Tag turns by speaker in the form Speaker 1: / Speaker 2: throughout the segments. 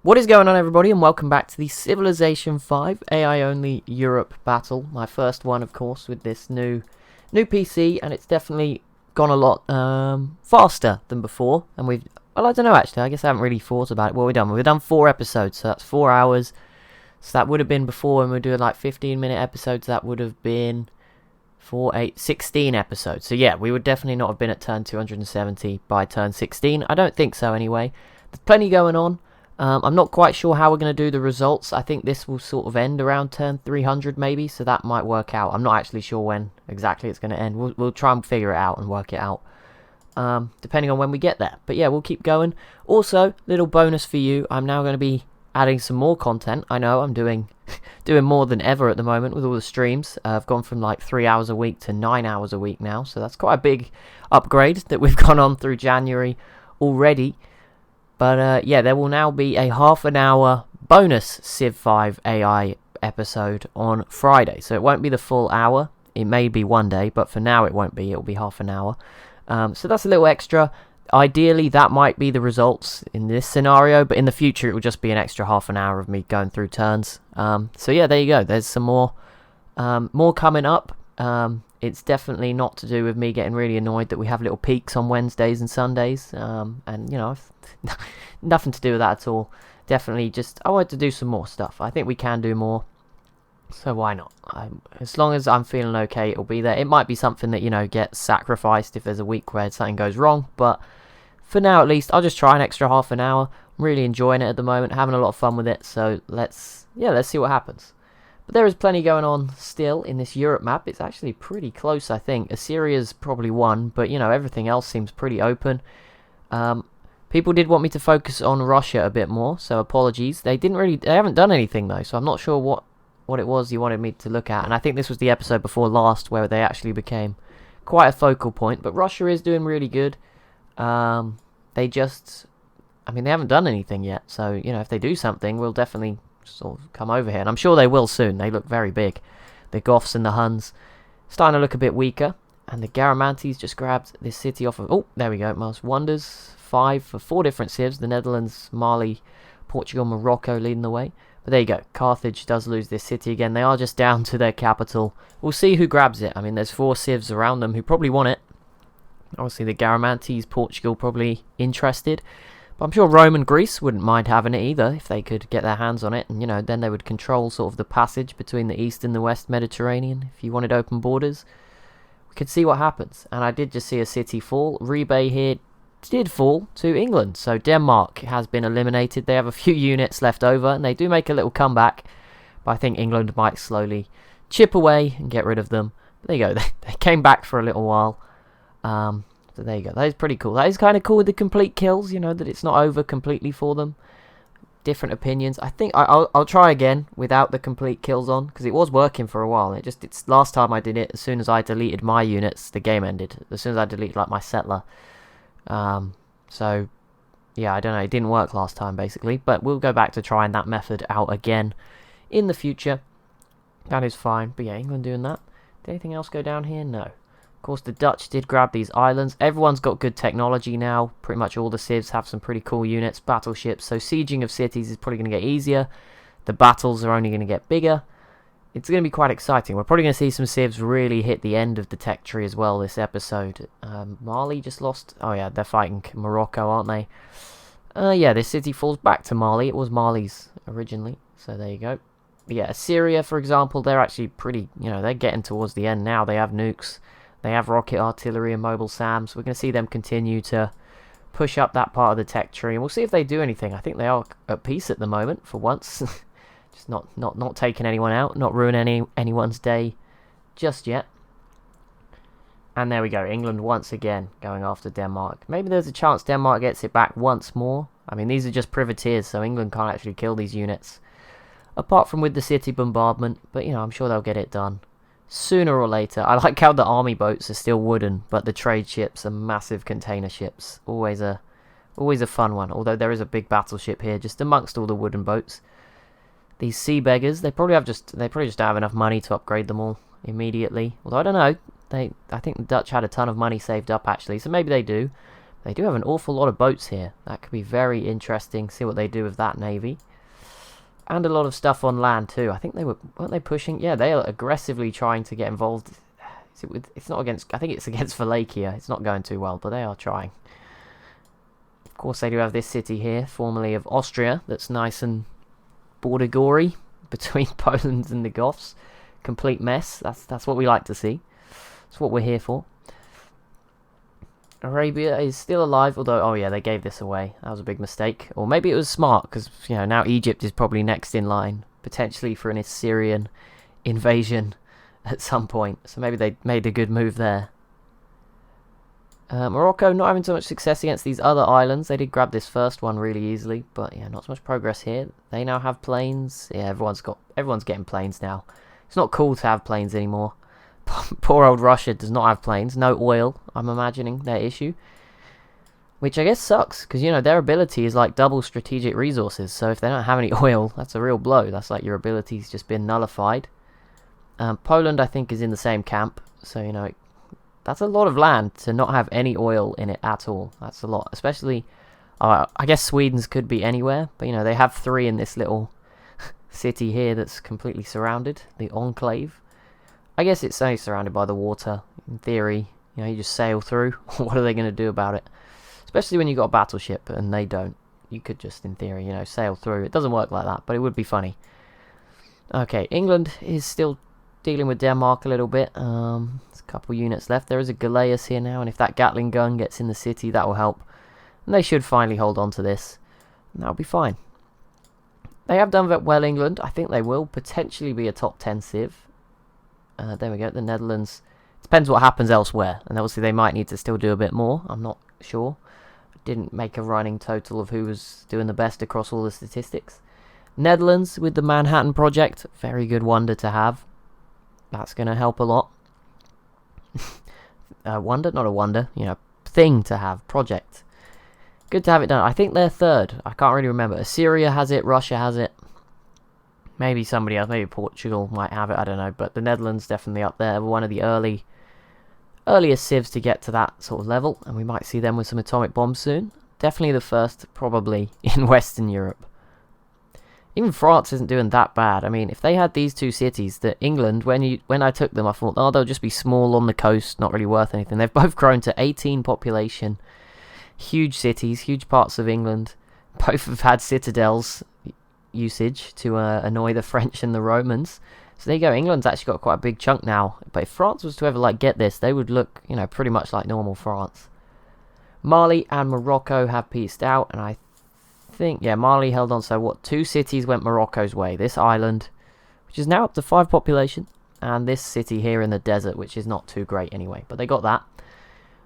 Speaker 1: What is going on, everybody, and welcome back to the Civilization 5 AI-only Europe battle. My first one, of course, with this new PC, and it's definitely gone a lot faster than before. And I don't know, actually. I guess I haven't really thought about it. What we've done 4 episodes, so that's 4 hours. So that would have been before when we were doing like 15-minute episodes. That would have been 16 episodes. So yeah, we would definitely not have been at turn 270 by turn 16. I don't think so, anyway. There's plenty going on. I'm not quite sure how we're going to do the results. I think this will sort of end around turn 300 maybe, so that might work out. I'm not actually sure when exactly it's going to end. We'll try and figure it out and work it out, depending on when we get there. But yeah, we'll keep going. Also, little bonus for you, I'm now going to be adding some more content. I know I'm doing more than ever at the moment with all the streams. I've gone from like 3 hours a week to 9 hours a week now, so that's quite a big upgrade that we've gone on through January already. But yeah, there will now be a half an hour bonus Civ 5 AI episode on Friday. So it won't be the full hour. It may be one day, but for now it won't be. It'll be half an hour. So that's a little extra. Ideally, that might be the results in this scenario, but in the future it will just be an extra half an hour of me going through turns. So yeah, there you go. There's some more coming up. It's definitely not to do with me getting really annoyed that we have little peaks on Wednesdays and Sundays, and you know, nothing to do with that at all. Definitely just, I wanted to do some more stuff. I think we can do more, so why not? As long as I'm feeling okay, it'll be there. It might be something that, you know, gets sacrificed if there's a week where something goes wrong, but for now at least, I'll just try an extra half an hour. I'm really enjoying it at the moment, having a lot of fun with it, so let's see what happens. But there is plenty going on still in this Europe map. It's actually pretty close, I think. Assyria's probably won, but, you know, everything else seems pretty open. People did want me to focus on Russia a bit more, so apologies. They haven't done anything, though, so I'm not sure what it was you wanted me to look at. And I think this was the episode before last where they actually became quite a focal point. But Russia is doing really good. They haven't done anything yet. So, you know, if they do something, we'll definitely sort of come over here, and I'm sure they will soon. They look very big. The Goths and the Huns starting to look a bit weaker, and the Garamantes just grabbed this city off of, oh, there we go, Most Wonders 5 for 4 different civs. The Netherlands, Mali, Portugal, Morocco leading the way. But there you go, Carthage does lose this city again. They are just down to their capital. We'll see who grabs it. I mean, there's 4 civs around them who probably want it. Obviously the Garamantes, Portugal probably interested. But I'm sure Rome and Greece wouldn't mind having it either if they could get their hands on it. And, you know, then they would control sort of the passage between the East and the West Mediterranean. If you wanted open borders, we could see what happens. And I did just see a city fall. Rebay here did fall to England. So Denmark has been eliminated. They have a few units left over, and they do make a little comeback. But I think England might slowly chip away and get rid of them. But there you go. They came back for a little while. So there you go. That is pretty cool. That is kind of cool with the complete kills, you know, that it's not over completely for them. Different opinions. I think I'll try again without the complete kills on, because it was working for a while. It's last time I did it, as soon as I deleted my units, the game ended. As soon as I deleted like my settler. So yeah, I don't know. It didn't work last time basically, but we'll go back to trying that method out again in the future. That is fine. But yeah, England doing that. Did anything else go down here? No. Of course, the Dutch did grab these islands. Everyone's got good technology now. Pretty much all the civs have some pretty cool units, battleships. So sieging of cities is probably going to get easier. The battles are only going to get bigger. It's going to be quite exciting. We're probably going to see some civs really hit the end of the tech tree as well this episode. Mali just lost. Oh yeah, they're fighting Morocco, aren't they? Yeah, this city falls back to Mali. It was Mali's originally. So there you go. But yeah, Assyria, for example, they're actually pretty, you know, they're getting towards the end now. They have nukes. They have rocket artillery and mobile SAMs. We're going to see them continue to push up that part of the tech tree. And we'll see if they do anything. I think they are at peace at the moment, for once. Just not taking anyone out. Not ruining anyone's day just yet. And there we go. England once again going after Denmark. Maybe there's a chance Denmark gets it back once more. I mean, these are just privateers, so England can't actually kill these units. Apart from with the city bombardment. But, you know, I'm sure they'll get it done sooner or later. I like how the army boats are still wooden, but the trade ships are massive container ships. Always a fun one. Although there is a big battleship here, just amongst all the wooden boats. These sea beggars, they probably just don't have enough money to upgrade them all immediately. Although I don't know, I think the Dutch had a ton of money saved up actually, so maybe they do. They do have an awful lot of boats here. That could be very interesting. See what they do with that navy. And a lot of stuff on land too. I think weren't they pushing? Yeah, they are aggressively trying to get involved. It's not against, I think it's against Wallachia. It's not going too well, but they are trying. Of course, they do have this city here, formerly of Austria, that's nice and border-gory between Poland and the Goths. Complete mess. That's what we like to see. That's what we're here for. Arabia is still alive, although, oh yeah, they gave this away. That was a big mistake. Or maybe it was smart, because, you know, now Egypt is probably next in line, potentially for an Assyrian invasion at some point. So maybe they made a good move there. Morocco not having so much success against these other islands. They did grab this first one really easily, but yeah, not so much progress here. They now have planes. Yeah, everyone's getting planes now. It's not cool to have planes anymore. Poor old Russia does not have planes. No oil, I'm imagining, their issue. Which I guess sucks, because, you know, their ability is like double strategic resources. So if they don't have any oil, that's a real blow. That's like your ability's just been nullified. Poland, I think, is in the same camp. So, you know, that's a lot of land to not have any oil in it at all. That's a lot. Especially, I guess Sweden's could be anywhere. But, you know, they have 3 in this little city here that's completely surrounded. The enclave. I guess it's only surrounded by the water. In theory, you know, you just sail through. What are they going to do about it? Especially when you've got a battleship and they don't. You could just, in theory, you know, sail through. It doesn't work like that, but it would be funny. Okay, England is still dealing with Denmark a little bit. There's a couple units left. There is a Galeas here now, and if that Gatling gun gets in the city, that will help. And they should finally hold on to this. And that'll be fine. They have done well, England. I think they will potentially be a top 10 civ. There we go, the Netherlands. Depends what happens elsewhere. And obviously they might need to still do a bit more. I'm not sure. Didn't make a running total of who was doing the best across all the statistics. Netherlands with the Manhattan Project. Very good wonder to have. That's going to help a lot. Wonder? Not a wonder. You know, thing to have. Project. Good to have it done. I think they're third. I can't really remember. Assyria has it. Russia has it. Maybe somebody else, maybe Portugal might have it, I don't know. But the Netherlands definitely up there. One of the earliest civs to get to that sort of level. And we might see them with some atomic bombs soon. Definitely the first, probably, in Western Europe. Even France isn't doing that bad. I mean, if they had these 2 cities, that England, when I took them, I thought, oh, they'll just be small on the coast, not really worth anything. They've both grown to 18 population. Huge cities, huge parts of England. Both have had citadels usage to annoy the French and the Romans. So there you go. England's actually got quite a big chunk now. But if France was to ever like get this, they would look, you know, pretty much like normal France. Mali and Morocco have pieced out, and I think, yeah, Mali held on. So what? 2 cities went Morocco's way. This island, which is now up to 5 population, and this city here in the desert, which is not too great anyway. But they got that.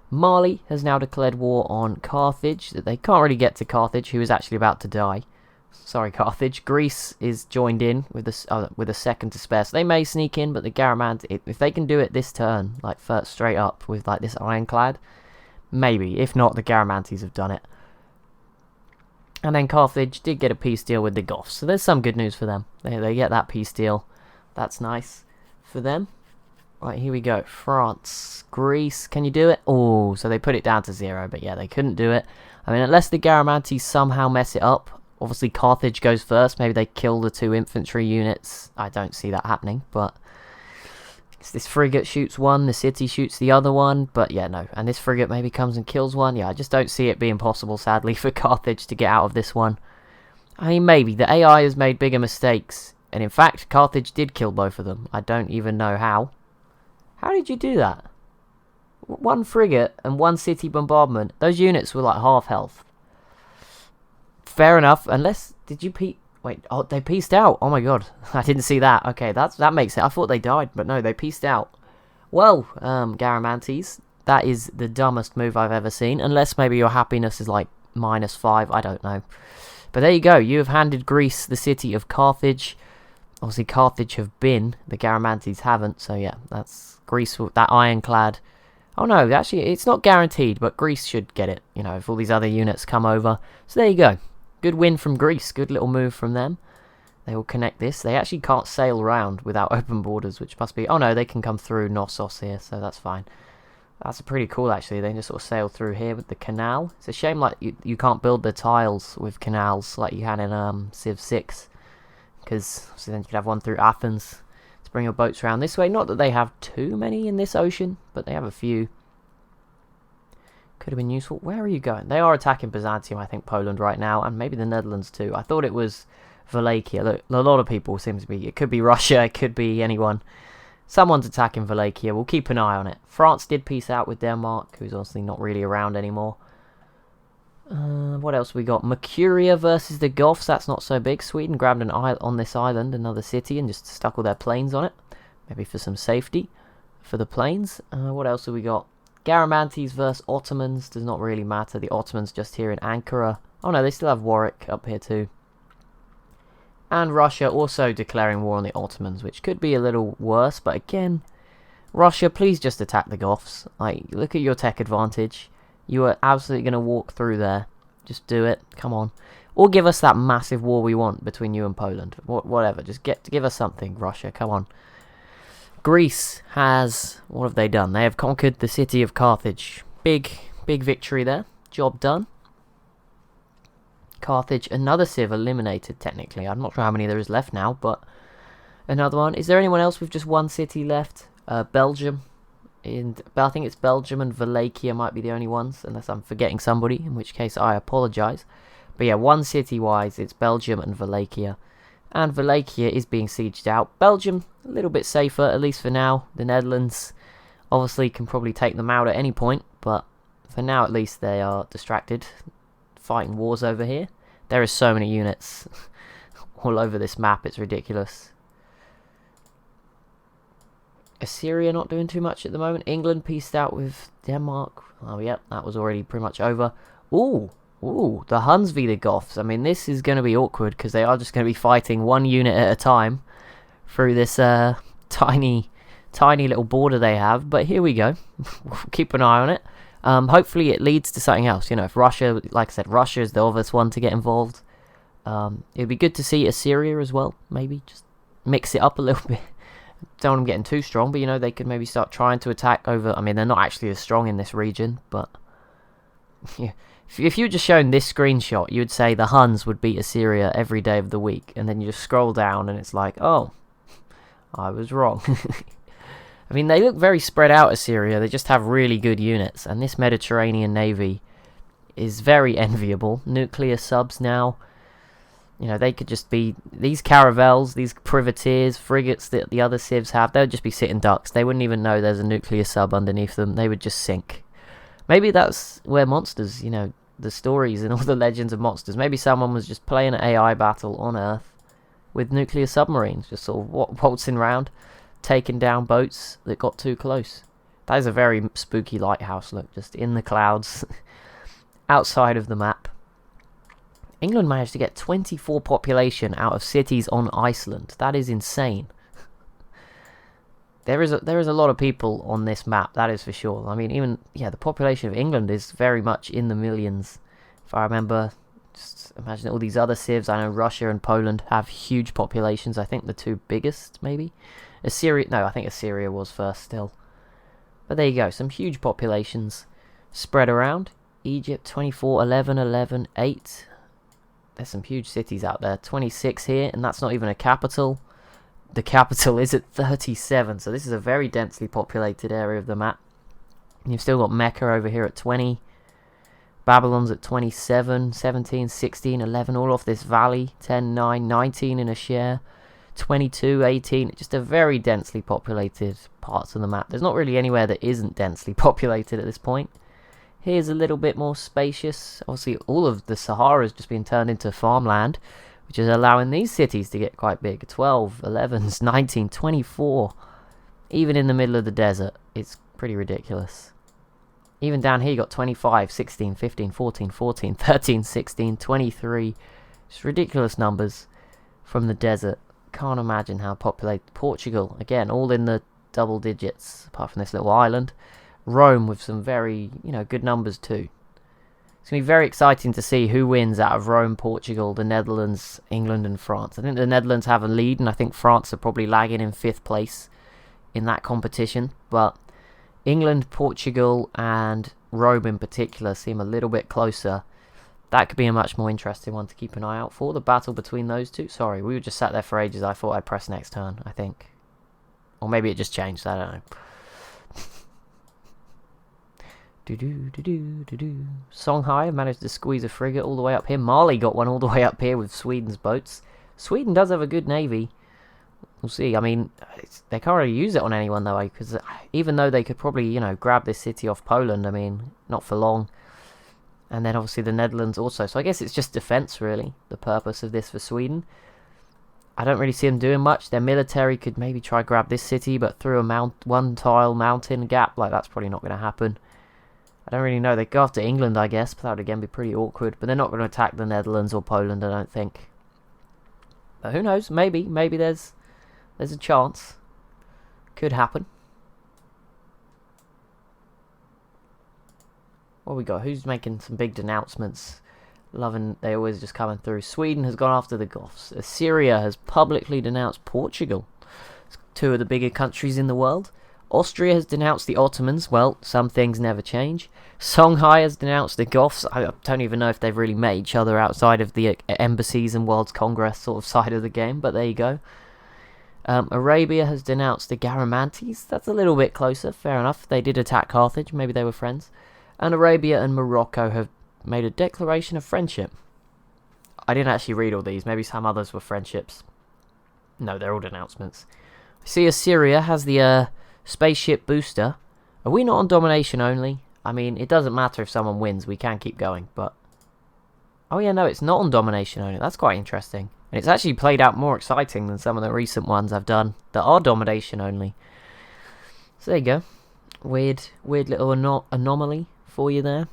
Speaker 1: Mali has now declared war on Carthage. That they can't really get to Carthage, who is actually about to die. Sorry, Carthage. Greece is joined in with a second to spare, so they may sneak in. But the Garamantes, if they can do it this turn, like first straight up with like this ironclad, maybe. If not, the Garamantes have done it. And then Carthage did get a peace deal with the Goths, so there's some good news for them. They get that peace deal. That's nice for them. Right, here we go. France, Greece, can you do it? Oh, so they put it down to 0, but yeah, they couldn't do it. I mean, unless the Garamantes somehow mess it up. Obviously, Carthage goes first. Maybe they kill the 2 infantry units. I don't see that happening, but this frigate shoots one, the city shoots the other one, but yeah, no. And this frigate maybe comes and kills one. Yeah, I just don't see it being possible, sadly, for Carthage to get out of this one. I mean, maybe. The AI has made bigger mistakes, and in fact, Carthage did kill both of them. I don't even know how. How did you do that? 1 frigate and 1 city bombardment. Those units were like half health. Fair enough, unless, did you wait, oh, they pieced out. Oh my god, I didn't see that. Okay, that makes it. I thought they died, but no, they pieced out. Well, Garamantes, that is the dumbest move I've ever seen, unless maybe your happiness is like -5, I don't know. But there you go, you have handed Greece the city of Carthage. Obviously, Carthage have been, the Garamantes haven't, so yeah, that's Greece, that ironclad. Oh no, actually, it's not guaranteed, but Greece should get it, you know, if all these other units come over. So there you go. Good win from Greece. Good little move from them. They will connect this. They actually can't sail around without open borders, which must be... Oh no, they can come through Knossos here, so that's fine. That's pretty cool, actually. They just sort of sail through here with the canal. It's a shame like you can't build the tiles with canals like you had in Civ 6. Because then you could have one through Athens to bring your boats around this way. Not that they have too many in this ocean, but they have a few. Could have been useful. Where are you going? They are attacking Byzantium, I think, Poland right now, and maybe the Netherlands too. I thought it was Wallachia. Look, a lot of people seem to be. It could be Russia, it could be anyone. Someone's attacking Wallachia. We'll keep an eye on it. France did peace out with Denmark, who's obviously not really around anymore. What else we got? Mercuria versus the Goths. That's not so big. Sweden grabbed an island on this island, another city, and just stuck all their planes on it. Maybe for some safety for the planes. What else have we got? Garamantes versus Ottomans. Does not really matter. The Ottomans just here in Ankara. Oh no, they still have Warwick up here too. And Russia also declaring war on the Ottomans, which could be a little worse. But again, Russia, please just attack the Goths. Like, look at your tech advantage. You are absolutely going to walk through there. Just do it. Come on. Or give us that massive war we want between you and Poland. Whatever. Just give us something, Russia. Come on. Greece has... What have they done? They have conquered the city of Carthage. Big victory there. Job done. Carthage, another civ eliminated, technically. I'm not sure how many there is left now, but another one. Is there anyone else with just one city left? Belgium. I think it's Belgium and Wallachia might be the only ones, unless I'm forgetting somebody, in which case I apologise. But yeah, one city-wise, it's Belgium and Wallachia. And Wallachia is being sieged out. Belgium, a little bit safer, at least for now. The Netherlands, obviously, can probably take them out at any point, but for now, at least, they are distracted. Fighting wars over here. There are so many units all over this map, it's ridiculous. Assyria not doing too much at the moment. England peaced out with Denmark. Oh, yep, that was already pretty much over. Ooh, the Huns v the Goths. I mean, this is going to be awkward because they are just going to be fighting one unit at a time through this tiny little border they have. But here we go. Keep an eye on it. Hopefully it leads to something else. You know, if Russia, like I said, Russia is the obvious one to get involved. It'd be good to see Assyria as well. Maybe just mix it up a little bit. Don't want them getting too strong, but you know, they could maybe start trying to attack over... I mean, they're not actually as strong in this region, but... Yeah. If you were just shown this screenshot, you would say the Huns would beat Assyria every day of the week, and then you just scroll down and it's like, oh, I was wrong. I mean, they look very spread out, Assyria. They just have really good units, and this Mediterranean navy is very enviable. Nuclear subs now. You know, they could just be... These caravels, these privateers, frigates that the other civs have, they would just be sitting ducks. They wouldn't even know there's a nuclear sub underneath them. They would just sink. Maybe that's where monsters, you know, the stories and all the legends of monsters. Maybe someone was just playing an AI battle on Earth with nuclear submarines, just sort of waltzing around, taking down boats that got too close. That is a very spooky lighthouse look, just in the clouds, outside of the map. England managed to get 24 population out of cities on Iceland. That is insane. There is a lot of people on this map, that is for sure. I mean, even, yeah, the population of England is very much in the millions. If I remember, just imagine all these other civs. I know Russia and Poland have huge populations. I think the two biggest, maybe. Assyria, no, I think Assyria was first still. But there you go, some huge populations spread around. Egypt, 24, 11, 11, 8. There's some huge cities out there. 26 here, and that's not even a capital. The capital is at 37, so this is a very densely populated area of the map. You've still got Mecca over here at 20. Babylon's at 27, 17, 16, 11, all off this valley. 10, 9, 19 in a share. 22, 18, just a very densely populated parts of the map. There's not really anywhere that isn't densely populated at this point. Here's a little bit more spacious. Obviously, all of the Sahara has just been turned into farmland, which is allowing these cities to get quite big. 12, 11, 19, 24. Even in the middle of the desert, it's pretty ridiculous. Even down here, you got 25, 16, 15, 14, 14, 13, 16, 23. Just ridiculous numbers from the desert. Can't imagine how populated. Portugal, again, all in the double digits, apart from this little island. Rome with some very, you know, good numbers too. It's going to be very exciting to see who wins out of Rome, Portugal, the Netherlands, England and France. I think the Netherlands have a lead, and I think France are probably lagging in 5th place in that competition. But England, Portugal, and Rome in particular seem a little bit closer. That could be a much more interesting one to keep an eye out for. The battle between those two. Sorry, we were just sat there for ages. I thought I'd press next turn, I think. Or maybe it just changed. I don't know. Songhai managed to squeeze a frigate all the way up here. Mali got one all the way up here with Sweden's boats. Sweden does have a good navy. We'll see. I mean, they can't really use it on anyone though, because even though they could probably, you know, grab this city off Poland, I mean, not for long. And then obviously the Netherlands also. So I guess it's just defense, really, the purpose of this for Sweden. I don't really see them doing much. Their military could maybe try grab this city, but through a one-tile mountain gap, like, that's probably not going to happen. I don't really know. They go after England, I guess, but that would again be pretty awkward. But they're not going to attack the Netherlands or Poland, I don't think. But who knows? Maybe there's a chance. Could happen. What we got? Who's making some big denouncements? Loving, they always just coming through. Sweden has gone after the Goths. Assyria has publicly denounced Portugal. It's two of the bigger countries in the world. Austria has denounced the Ottomans. Well, some things never change. Songhai has denounced the Goths. I don't even know if they've really met each other outside of the embassies and World's Congress sort of side of the game, but there you go. Arabia has denounced the Garamantes. That's a little bit closer, fair enough. They did attack Carthage, maybe they were friends. And Arabia and Morocco have made a declaration of friendship. I didn't actually read all these, maybe some others were friendships. No, they're all denouncements. See, Assyria has the spaceship booster. Are we not on domination only? I mean, it doesn't matter if someone wins, we can keep going, but... Oh yeah, no, it's not on domination only. That's quite interesting. And it's actually played out more exciting than some of the recent ones I've done that are domination only. So there you go. Weird little anomaly for you there.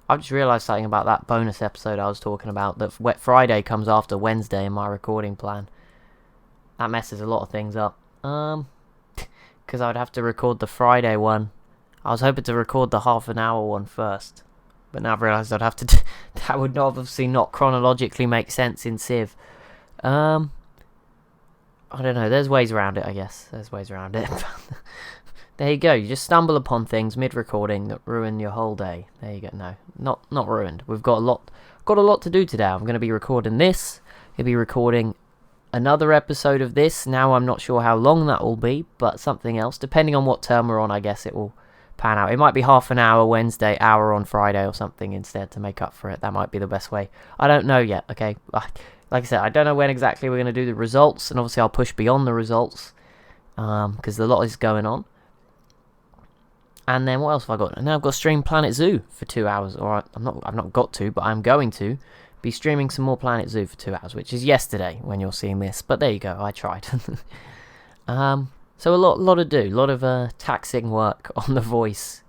Speaker 1: I've just realised something about that bonus episode I was talking about, that Wet Friday comes after Wednesday in my recording plan. That messes a lot of things up. Because I would have to record the Friday one. I was hoping to record the half an hour one first. But now I've realised I'd have to that would obviously not chronologically make sense in Civ. I don't know, there's ways around it, I guess. There's ways around it. There you go, you just stumble upon things mid-recording that ruin your whole day. There you go, no, not ruined. We've got a lot to do today. I'm going to be recording this. You'll be recording another episode of this. Now I'm not sure how long that will be, but something else. Depending on what term we're on, I guess it will pan out. It might be half an hour Wednesday, hour on Friday or something instead to make up for it. That might be the best way. I don't know yet, okay? Like I said, I don't know when exactly we're going to do the results, and obviously I'll push beyond the results because a lot is going on. And then what else have I got? And now I've got stream Planet Zoo for 2 hours. Or I've not got to, but I'm going to be streaming some more Planet Zoo for 2 hours, which is yesterday when you're seeing this. But there you go, I tried. So a lot to do, a lot of taxing work on the voice,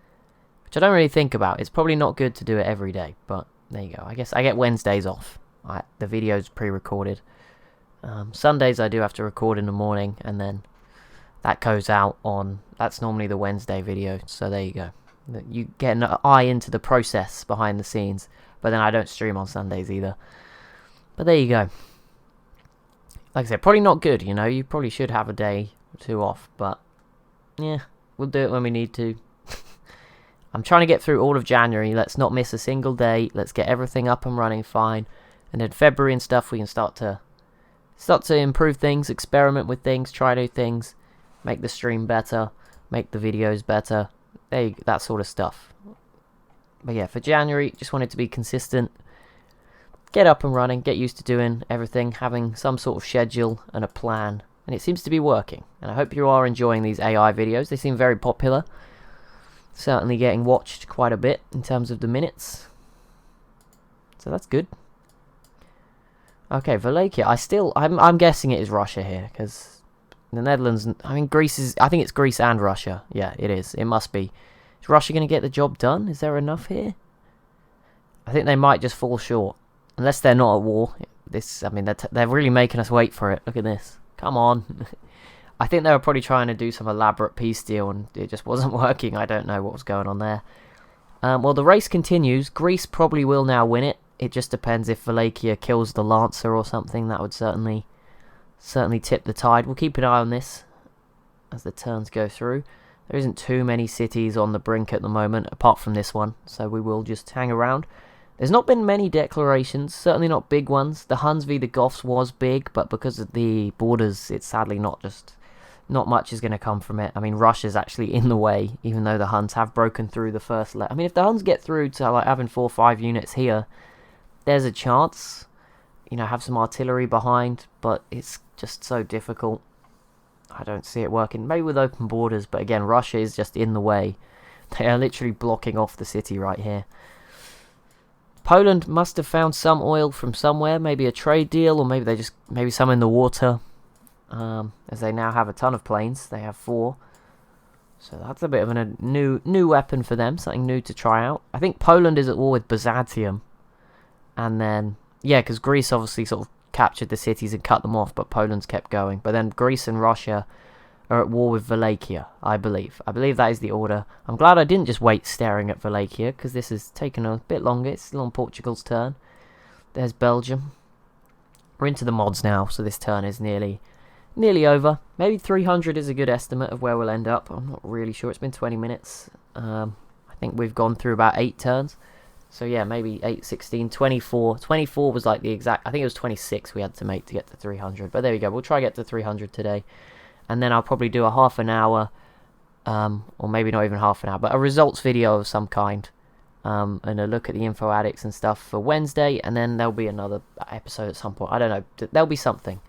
Speaker 1: which I don't really think about. It's probably not good to do it every day, but there you go. I guess I get Wednesdays off. The video's pre-recorded. Sundays I do have to record in the morning, and then that goes out on... That's normally the Wednesday video, so there you go. You get an eye into the process behind the scenes, but then I don't stream on Sundays either. But there you go. Like I said, probably not good, you know. You probably should have a day or two off, but yeah, we'll do it when we need to. I'm trying to get through all of January. Let's not miss a single day. Let's get everything up and running fine. And then February and stuff, we can start to improve things, experiment with things, try new things, make the stream better, make the videos better, that sort of stuff. But yeah, for January, just wanted to be consistent, get up and running, get used to doing everything, having some sort of schedule and a plan, and it seems to be working. And I hope you are enjoying these AI videos. They seem very popular, certainly getting watched quite a bit in terms of the minutes, so that's good. Okay, Wallachia. I'm guessing it is Russia here, because the Netherlands, I mean Greece is, I think it's Greece and Russia. Yeah, it is. It must be. Is Russia going to get the job done? Is there enough here? I think they might just fall short, unless they're not at war. I mean, they're really making us wait for it. Look at this. Come on. I think they were probably trying to do some elaborate peace deal, and it just wasn't working. I don't know what was going on there. Well, the race continues. Greece probably will now win it. It just depends if Wallachia kills the Lancer or something. That would certainly certainly tip the tide. We'll keep an eye on this as the turns go through. There isn't too many cities on the brink at the moment, apart from this one, so we will just hang around. There's not been many declarations, certainly not big ones. The Huns v the Goths was big, but because of the borders, it's sadly not much is going to come from it. I mean, Russia's actually in the way, even though the Huns have broken through the first I mean, if the Huns get through to like having 4 or 5 units here, there's a chance. You know, have some artillery behind, but it's just so difficult. I don't see it working. Maybe with open borders, but again, Russia is just in the way. They are literally blocking off the city right here. Poland must have found some oil from somewhere, maybe a trade deal, or maybe some in the water. As they now have a ton of planes. They have 4. So that's a bit of a new weapon for them, something new to try out. I think Poland is at war with Byzantium. And then, yeah, because Greece obviously sort of captured the cities and cut them off, but Poland's kept going. But then Greece and Russia are at war with Wallachia, I believe. I believe that is the order. I'm glad I didn't just wait staring at Wallachia, because this has taken a bit longer. It's still on Portugal's turn. There's Belgium. We're into the mods now, so this turn is nearly over. Maybe 300 is a good estimate of where we'll end up. I'm not really sure. It's been 20 minutes. I think we've gone through about 8 turns. So yeah, maybe 8, 16, 24. 24 was like the exact... I think it was 26 we had to make to get to 300. But there we go. We'll try to get to 300 today. And then I'll probably do a half an hour, or maybe not even half an hour, but a results video of some kind. And a look at the info addicts and stuff for Wednesday. And then there'll be another episode at some point. I don't know. There'll be something.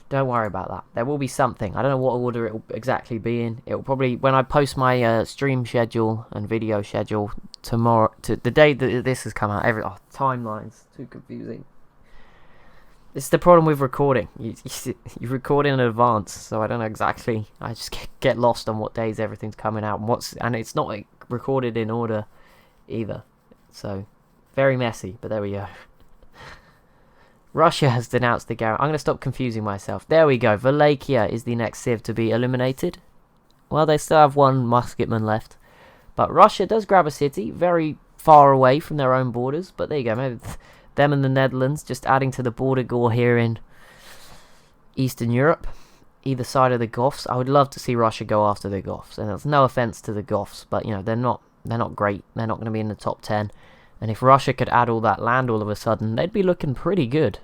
Speaker 1: Don't worry about that. There will be something. I don't know what order it will exactly be in. It will probably, when I post my stream schedule and video schedule tomorrow, to the day that this has come out. Timelines too confusing. This is the problem with recording. You record in advance, so I don't know exactly. I just get lost on what days everything's coming out and it's not like recorded in order either. So very messy. But there we go. Russia has denounced the guarantee. I'm going to stop confusing myself. There we go. Wallachia is the next civ to be eliminated. Well, they still have 1 musketman left. But Russia does grab a city very far away from their own borders. But there you go. Maybe them and the Netherlands just adding to the border gore here in Eastern Europe. Either side of the Goths. I would love to see Russia go after the Goths. And that's no offense to the Goths. But, you know, they're not great. They're not going to be in the top 10. And if Russia could add all that land all of a sudden, they'd be looking pretty good.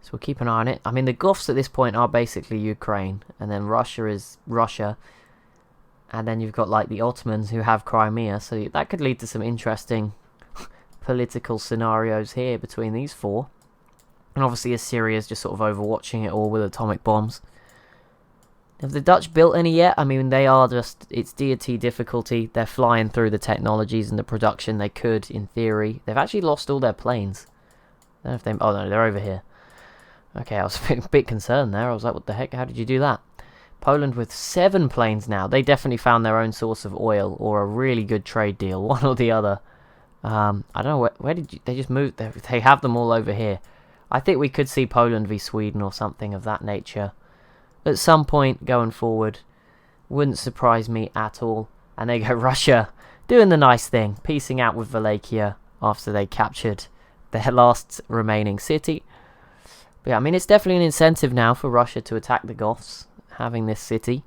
Speaker 1: So we'll keep an eye on it. I mean, the Goths at this point are basically Ukraine. And then Russia is Russia. And then you've got, like, the Ottomans who have Crimea. So that could lead to some interesting political scenarios here between these 4. And obviously Assyria's just sort of overwatching it all with atomic bombs. Have the Dutch built any yet? I mean, they are just... It's deity difficulty. They're flying through the technologies and the production they could, in theory. They've actually lost all their planes. I don't know if they... Oh, no, they're over here. Okay, I was a bit concerned there. I was like, what the heck? How did you do that? Poland with 7 planes now. They definitely found their own source of oil or a really good trade deal, one or the other. I don't know, where did you... They just moved... They have them all over here. I think we could see Poland v Sweden or something of that nature. At some point going forward, wouldn't surprise me at all. And there you go, Russia doing the nice thing, piecing out with Wallachia after they captured their last remaining city. But yeah, I mean, it's definitely an incentive now for Russia to attack the Goths, having this city.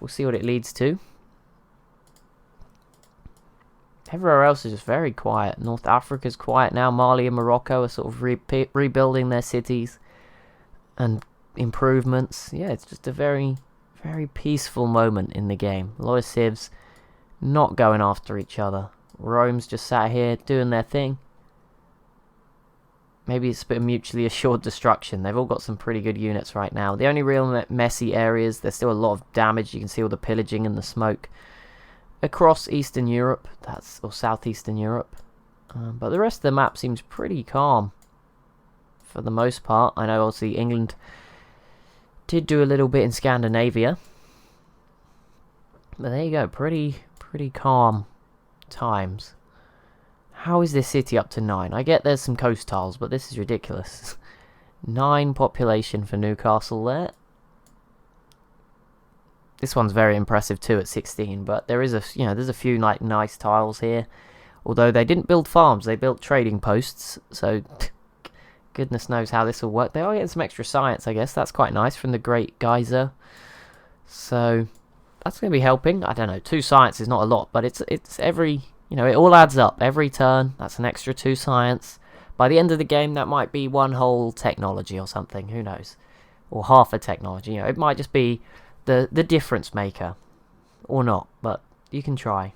Speaker 1: We'll see what it leads to. Everywhere else is just very quiet. North Africa's quiet now. Mali and Morocco are sort of rebuilding their cities and improvements. Yeah, it's just a very, very peaceful moment in the game. A lot of civs not going after each other. Rome's just sat here doing their thing. Maybe it's a bit of mutually assured destruction. They've all got some pretty good units right now. The only real messy areas, there's still a lot of damage. You can see all the pillaging and the smoke across Eastern Europe, or Southeastern Europe. But the rest of the map seems pretty calm for the most part. I know obviously England did do a little bit in Scandinavia. But there you go, pretty calm times. How is this city up to 9? I get there's some coast tiles, but this is ridiculous. 9 population for Newcastle there. This one's very impressive too at 16, but there is there's a few like nice tiles here. Although they didn't build farms, they built trading posts. So Goodness knows how this will work. They are getting some extra science, I guess. That's quite nice from the Great Geyser. So that's going to be helping. I don't know, 2 science is not a lot, but it's every, you know, it all adds up. Every turn, that's an extra 2 science. By the end of the game, that might be 1 whole technology or something. Who knows? Or half a technology. You know, it might just be the difference maker. Or not, but you can try.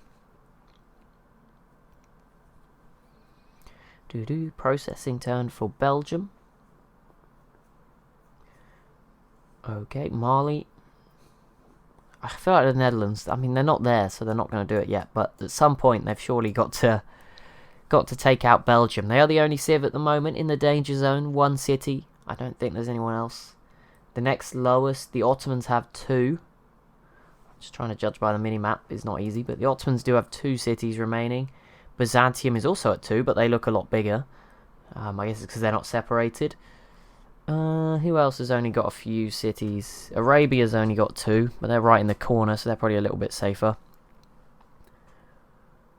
Speaker 1: Processing turn for Belgium. Okay, Mali. I feel like the Netherlands, I mean, they're not there, so they're not going to do it yet, but at some point they've surely got to take out Belgium. They are the only civ at the moment in the danger zone, 1 city. I don't think there's anyone else. The next lowest, the Ottomans have 2. Just trying to judge by the mini-map is not easy, but the Ottomans do have 2 cities remaining. Byzantium is also at 2, but they look a lot bigger. I guess it's because they're not separated. Who else has only got a few cities? Arabia's only got 2, but they're right in the corner, so they're probably a little bit safer.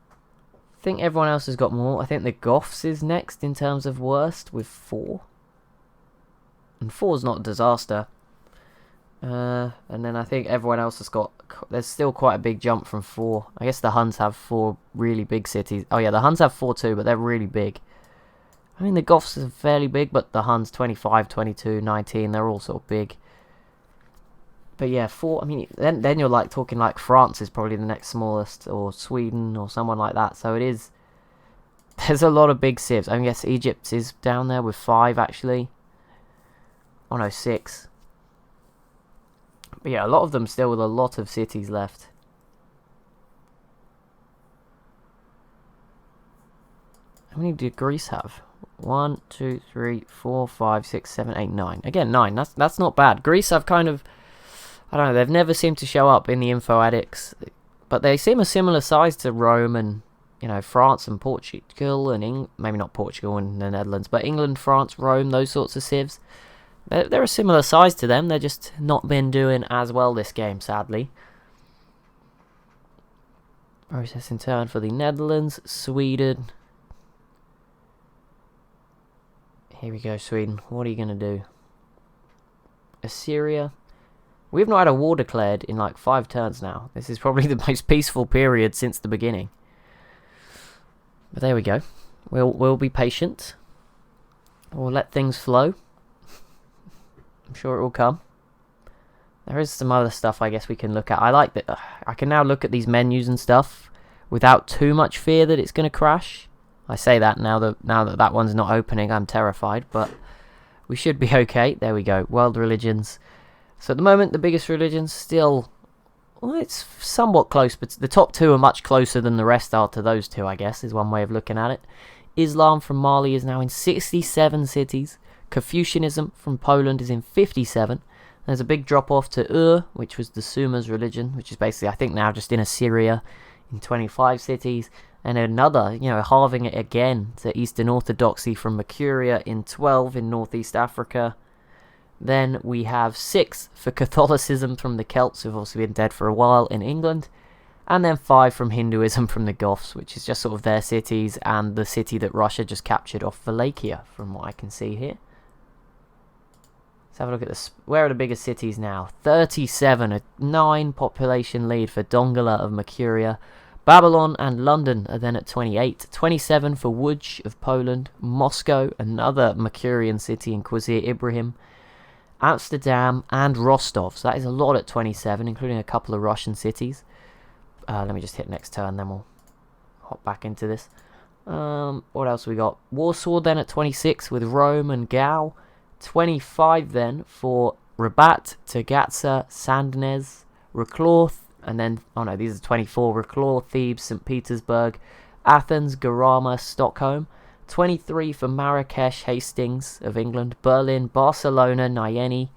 Speaker 1: I think everyone else has got more. I think the Goths is next in terms of worst with 4. And 4's not a disaster. And then I think everyone else has got... There's still quite a big jump from 4. I guess the Huns have 4 really big cities. Oh yeah, the Huns have 4 too, but they're really big. I mean, the Goths are fairly big, but the Huns 25, 22, 19, they're all sort of big. But yeah, 4, I mean, then you're like talking like France is probably the next smallest, or Sweden, or someone like that. So it is... There's a lot of big civs. I guess Egypt is down there with 5, actually. Oh no, 6. But yeah, a lot of them still with a lot of cities left. How many did Greece have? 1, 2, 3, 4, 5, 6, 7, 8, 9. Again, 9. That's not bad. Greece have kind of... I don't know, they've never seemed to show up in the info addicts. But they seem a similar size to Rome and, you know, France and Portugal and maybe not Portugal and the Netherlands, but England, France, Rome, those sorts of civs. They're a similar size to them. They're just not been doing as well this game, sadly. Processing turn for the Netherlands, Sweden. Here we go, Sweden. What are you going to do? Assyria. We've not had a war declared in like 5 turns now. This is probably the most peaceful period since the beginning. But there we go. We'll be patient. We'll let things flow. I'm sure it will come. There is some other stuff I guess we can look at. I like that. I can now look at these menus and stuff without too much fear that it's going to crash. I say that now that one's not opening, I'm terrified, but we should be okay. There we go. World religions. So at the moment, the biggest religion's still... Well, it's somewhat close, but the top 2 are much closer than the rest are to those 2, I guess, is one way of looking at it. Islam from Mali is now in 67 cities. Confucianism from Poland is in 57. There's a big drop-off to which was the Sumer's religion, which is basically, I think, now just in Assyria, in 25 cities. And another, you know, halving it again to Eastern Orthodoxy from Mercuria in 12 in Northeast Africa. Then we have 6 for Catholicism from the Celts, who've also been dead for a while, in England. And then 5 from Hinduism from the Goths, which is just sort of their cities, and the city that Russia just captured off Wallachia, from what I can see here. Let's have a look at this. Where are the biggest cities now? 37, a 9 population lead for Dongola of Mercuria. Babylon and London are then at 28. 27 for Łódź of Poland. Moscow, another Mercurian city in Qasir Ibrahim. Amsterdam and Rostov. So that is a lot at 27, including a couple of Russian cities. Let me just hit next turn, then we'll hop back into this. What else we got? Warsaw then at 26 with Rome and Gau. 25 then for Rabat, Tergatsa, Sandnes, Wrocław, and then, oh no, these are 24, Wrocław, Thebes, St. Petersburg, Athens, Garama, Stockholm. 23 for Marrakesh, Hastings of England, Berlin, Barcelona, Nyeni,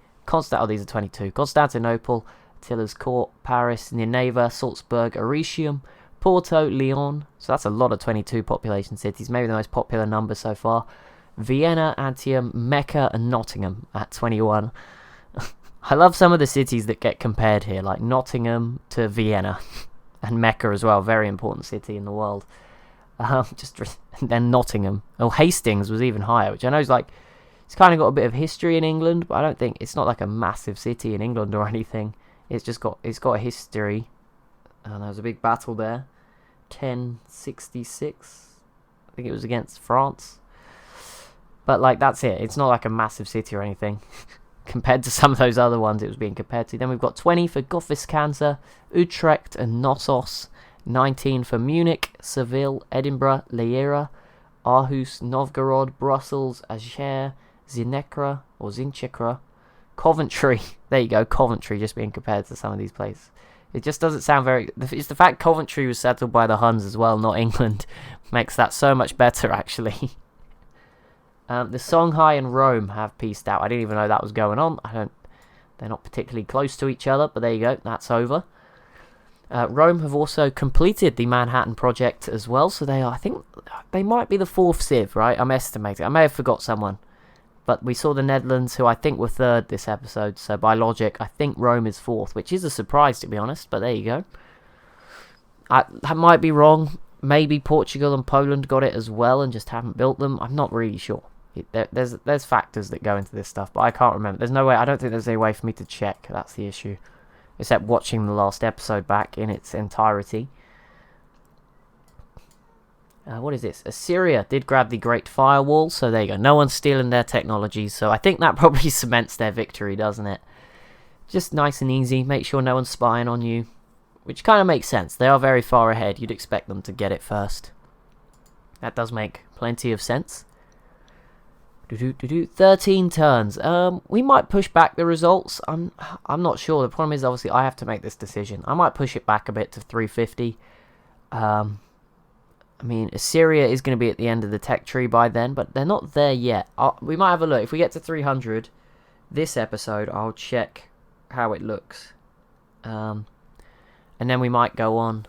Speaker 1: these are 22, Constantinople, Attila's Court, Paris, Nineveh, Salzburg, Aricium, Porto, Lyon. So that's a lot of 22 population cities, maybe the most popular number so far. Vienna, Antium, Mecca, and Nottingham at 21. I love some of the cities that get compared here, like Nottingham to Vienna, and Mecca as well, very important city in the world. Then Nottingham. Oh, Hastings was even higher, which I know is like It's kind of got a bit of history in England, but I don't think it's not like a massive city in England or anything. It's got a history. And there was a big battle there, 1066. I think it was against France. But like that's it. It's not like a massive city or anything. Compared to some of those other ones it was being compared to. Then we've got 20 for Gothiscanza, Utrecht and Knossos. 19 for Munich, Seville, Edinburgh, Leyra, Aarhus, Novgorod, Brussels, Ager, Zinchekra, Coventry. There you go, Coventry, just being compared to some of these places. It just doesn't sound very... It's the fact Coventry was settled by the Huns as well, not England, makes that so much better, actually. The Songhai and Rome have peaced out. I didn't even know that was going on. They're not particularly close to each other, but there you go, that's over. Rome have also completed the Manhattan Project as well, so I think they might be the 4th Civ, right? I'm estimating. I may have forgot someone. But we saw the Netherlands, who I think were 3rd this episode, so by logic, I think Rome is 4th, which is a surprise, to be honest, but there you go. I might be wrong. Maybe Portugal and Poland got it as well and just haven't built them. I'm not really sure. There's factors that go into this stuff, but I can't remember. There's no way. I don't think there's any way for me to check. That's the issue. Except watching the last episode back in its entirety. What is this? Assyria did grab the Great Firewall, so there you go. No one's stealing their technology, so I think that probably cements their victory, doesn't it? Just nice and easy. Make sure no one's spying on you, which kind of makes sense. They are very far ahead. You'd expect them to get it first. That does make plenty of sense. 13 turns. We might push back the results. I'm not sure. The problem is obviously I have to make this decision. I might push it back a bit to 350. I mean, Assyria is going to be at the end of the tech tree by then, but they're not there yet. We might have a look. If we get to 300 this episode, I'll check how it looks. And then we might go on.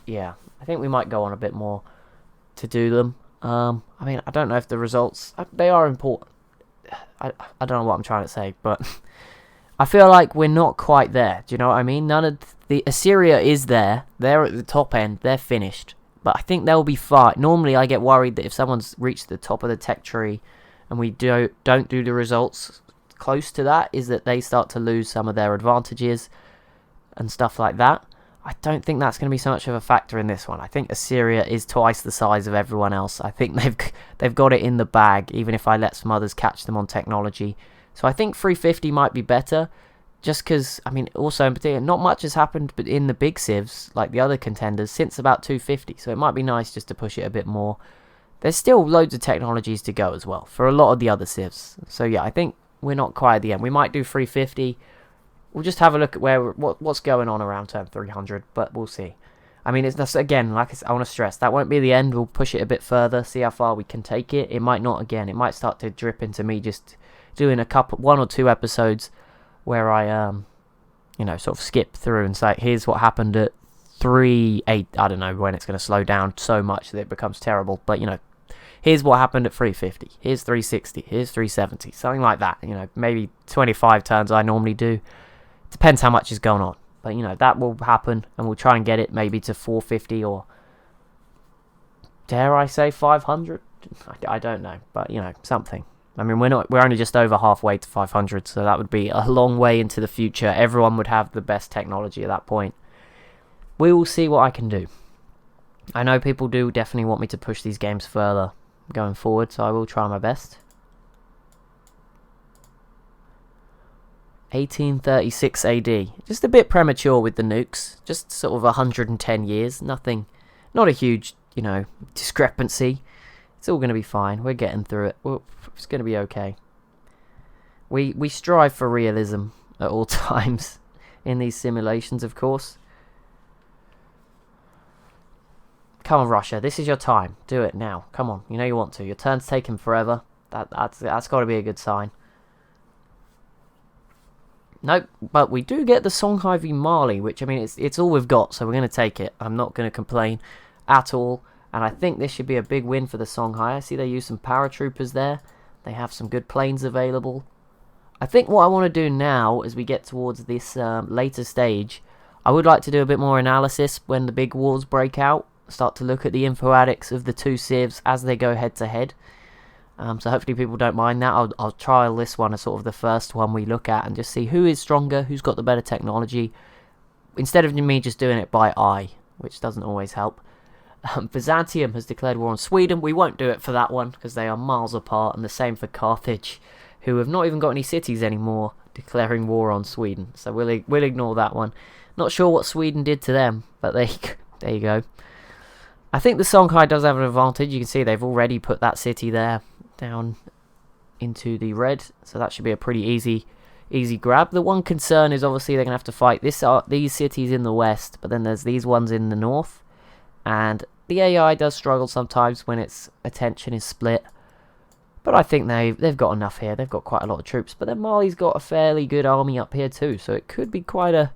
Speaker 1: Yeah, I think we might go on a bit more to do them. I mean, I don't know if the results... They are important. I don't know what I'm trying to say, but... I feel like we're not quite there. Do you know what I mean? None of the... Assyria is there. They're at the top end. They're finished. But I think they'll be fine. Normally, I get worried that if someone's reached the top of the tech tree and we don't do the results close to that, is that they start to lose some of their advantages and stuff like that. I don't think that's going to be so much of a factor in this one. I think Assyria is twice the size of everyone else. I think they've got it in the bag, even if I let some others catch them on technology. So I think 350 might be better, just because, I mean, also in particular, not much has happened but in the big civs, like the other contenders, since about 250. So it might be nice just to push it a bit more. There's still loads of technologies to go as well, for a lot of the other civs. So yeah, I think we're not quite at the end. We might do 350. We'll just have a look at what's going on around turn 300, but we'll see. I mean, it's again, like I want to stress, that won't be the end. We'll push it a bit further, see how far we can take it. It might not again. It might start to drip into me just doing one or two episodes where I, sort of skip through and say, here's what happened at 3.8. I don't know when it's going to slow down so much that it becomes terrible, but here's what happened at 350. Here's 360. Here's 370. Something like that. Maybe 25 turns I normally do. Depends how much is going on. But, that will happen, and we'll try and get it maybe to 450 or, dare I say, 500? I don't know, but, something. I mean, we're only just over halfway to 500, so that would be a long way into the future. Everyone would have the best technology at that point. We will see what I can do. I know people do definitely want me to push these games further going forward, so I will try my best. 1836 AD. Just a bit premature with the nukes. Just sort of 110 years. Nothing, not a huge, discrepancy. It's all going to be fine. We're getting through it. It's going to be okay. We strive for realism at all times in these simulations, of course. Come on, Russia. This is your time. Do it now. Come on. You know you want to. Your turn's taken forever. That's got to be a good sign. Nope, but we do get the Songhai v Mali, which, I mean, it's all we've got, so we're going to take it. I'm not going to complain at all, and I think this should be a big win for the Songhai. I see they use some paratroopers there. They have some good planes available. I think what I want to do now, as we get towards this later stage, I would like to do a bit more analysis when the big wars break out. Start to look at the info addicts of the two civs as they go head to head. So hopefully people don't mind that. I'll trial this one as sort of the first one we look at and just see who is stronger, who's got the better technology, instead of me just doing it by eye, which doesn't always help. Byzantium has declared war on Sweden. We won't do it for that one because they are miles apart, and the same for Carthage, who have not even got any cities anymore, declaring war on Sweden. So we'll ignore that one. Not sure what Sweden did to them, but there you go. I think the Songhai does have an advantage. You can see they've already put that city there down into the red, so that should be a pretty easy grab. The one concern is obviously they're going to have to fight these cities in the west, but then there's these ones in the north, and the AI does struggle sometimes when its attention is split. But I think they've got enough here. They've got quite a lot of troops. But then Mali's got a fairly good army up here too, so it could be quite a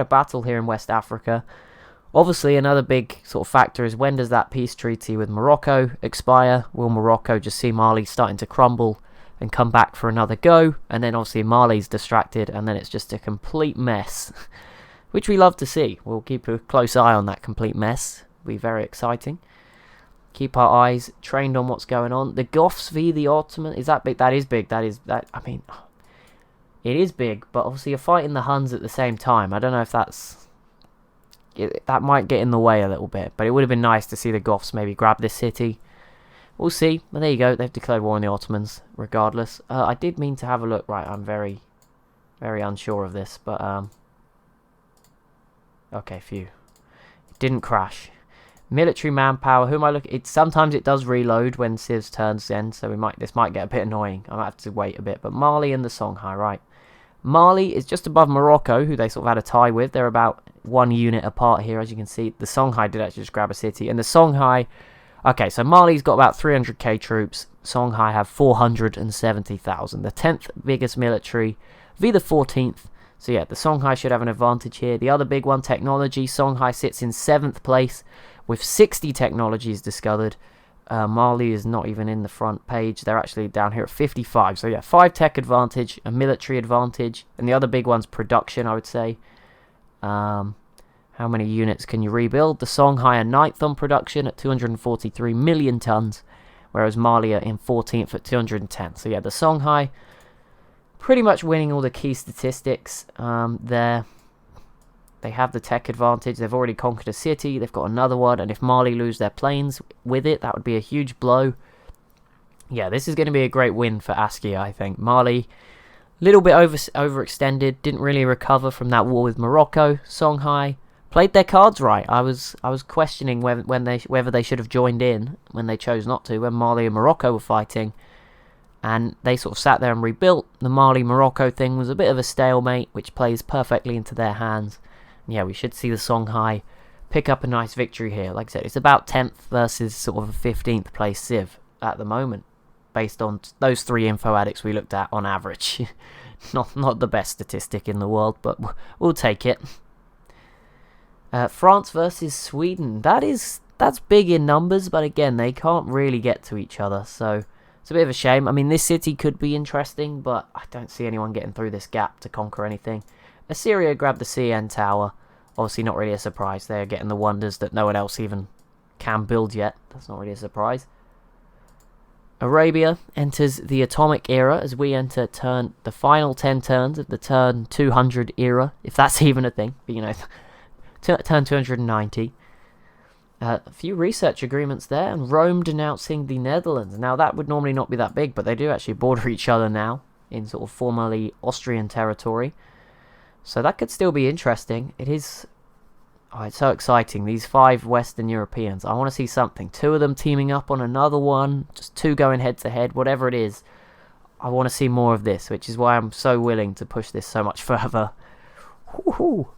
Speaker 1: battle here in West Africa. Obviously, another big sort of factor is when does that peace treaty with Morocco expire? Will Morocco just see Mali starting to crumble and come back for another go? And then obviously Mali's distracted, and then it's just a complete mess, which we love to see. We'll keep a close eye on that complete mess. It'll be very exciting. Keep our eyes trained on what's going on. The Goths v the Ottoman, is that big? That is big. I mean, it is big, but obviously you're fighting the Huns at the same time. I don't know if that might get in the way a little bit, but it would have been nice to see the Goths maybe grab this city. We'll see. Well, there you go. They've declared war on the Ottomans, regardless. I did mean to have a look. Right, I'm very, very unsure of this, but okay, phew. It didn't crash. Military manpower. Who am I looking? Sometimes it does reload when Civ's turns end, so this might get a bit annoying. I might have to wait a bit. But Mali and the Songhai, right? Mali is just above Morocco, who they sort of had a tie with. They're about 1 unit apart here, as you can see. The Songhai did actually just grab a city, and the Songhai. Okay, so Mali's got about 300k troops. Songhai have 470,000. The 10th biggest military, v the 14th. So yeah, the Songhai should have an advantage here. The other big one, technology. Songhai sits in 7th place with 60 technologies discovered. Mali is not even in the front page. They're actually down here at 55. So yeah, 5 tech advantage, a military advantage. And the other big one's production, I would say. How many units can you rebuild? The Songhai are 9th on production at 243 million tons, whereas Mali are in 14th at 210. So yeah, the Songhai pretty much winning all the key statistics there. They have the tech advantage. They've already conquered a city. They've got another one, and if Mali lose their planes with it, that would be a huge blow. Yeah, this is going to be a great win for Askia, I think. Mali, little bit overextended, didn't really recover from that war with Morocco. Songhai played their cards right. I was questioning whether they should have joined in when they chose not to, when Mali and Morocco were fighting. And they sort of sat there and rebuilt. The Mali-Morocco thing was a bit of a stalemate, which plays perfectly into their hands. And yeah, we should see the Songhai pick up a nice victory here. Like I said, it's about 10th versus sort of a 15th place Civ at the moment, based on those 3 info addicts we looked at on average. Not the best statistic in the world, but we'll take it. France versus Sweden. That's big in numbers, but again, they can't really get to each other, so it's a bit of a shame. I mean, this city could be interesting, but I don't see anyone getting through this gap to conquer anything. Assyria grabbed the CN Tower. Obviously not really a surprise. They're getting the wonders that no one else even can build yet. That's not really a surprise. Arabia enters the atomic era as we enter the final 10 turns of the turn 200 era, if that's even a thing. But, you know, turn 290. A few research agreements there, and Rome denouncing the Netherlands. Now, that would normally not be that big, but they do actually border each other now in sort of formerly Austrian territory. So that could still be interesting. It is... Oh, it's so exciting. These 5 Western Europeans. I want to see something. 2 of them teaming up on another one. Just 2 going head-to-head. Whatever it is. I want to see more of this, which is why I'm so willing to push this so much further. Woohoo!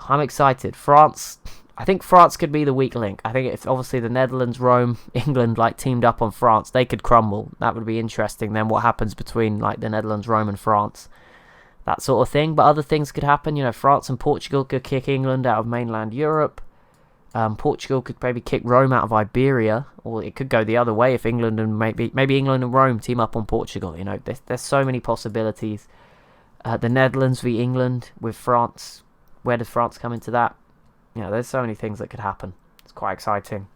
Speaker 1: I'm excited. France... I think France could be the weak link. I think if obviously the Netherlands, Rome, England teamed up on France, they could crumble. That would be interesting. Then what happens between the Netherlands, Rome and France? That sort of thing. But other things could happen. You know, France and Portugal could kick England out of mainland Europe. Portugal could maybe kick Rome out of Iberia, or it could go the other way if England and maybe England and Rome team up on Portugal. You know, there's so many possibilities. The Netherlands v England with France. Where does France come into that? You know, there's so many things that could happen. It's quite exciting.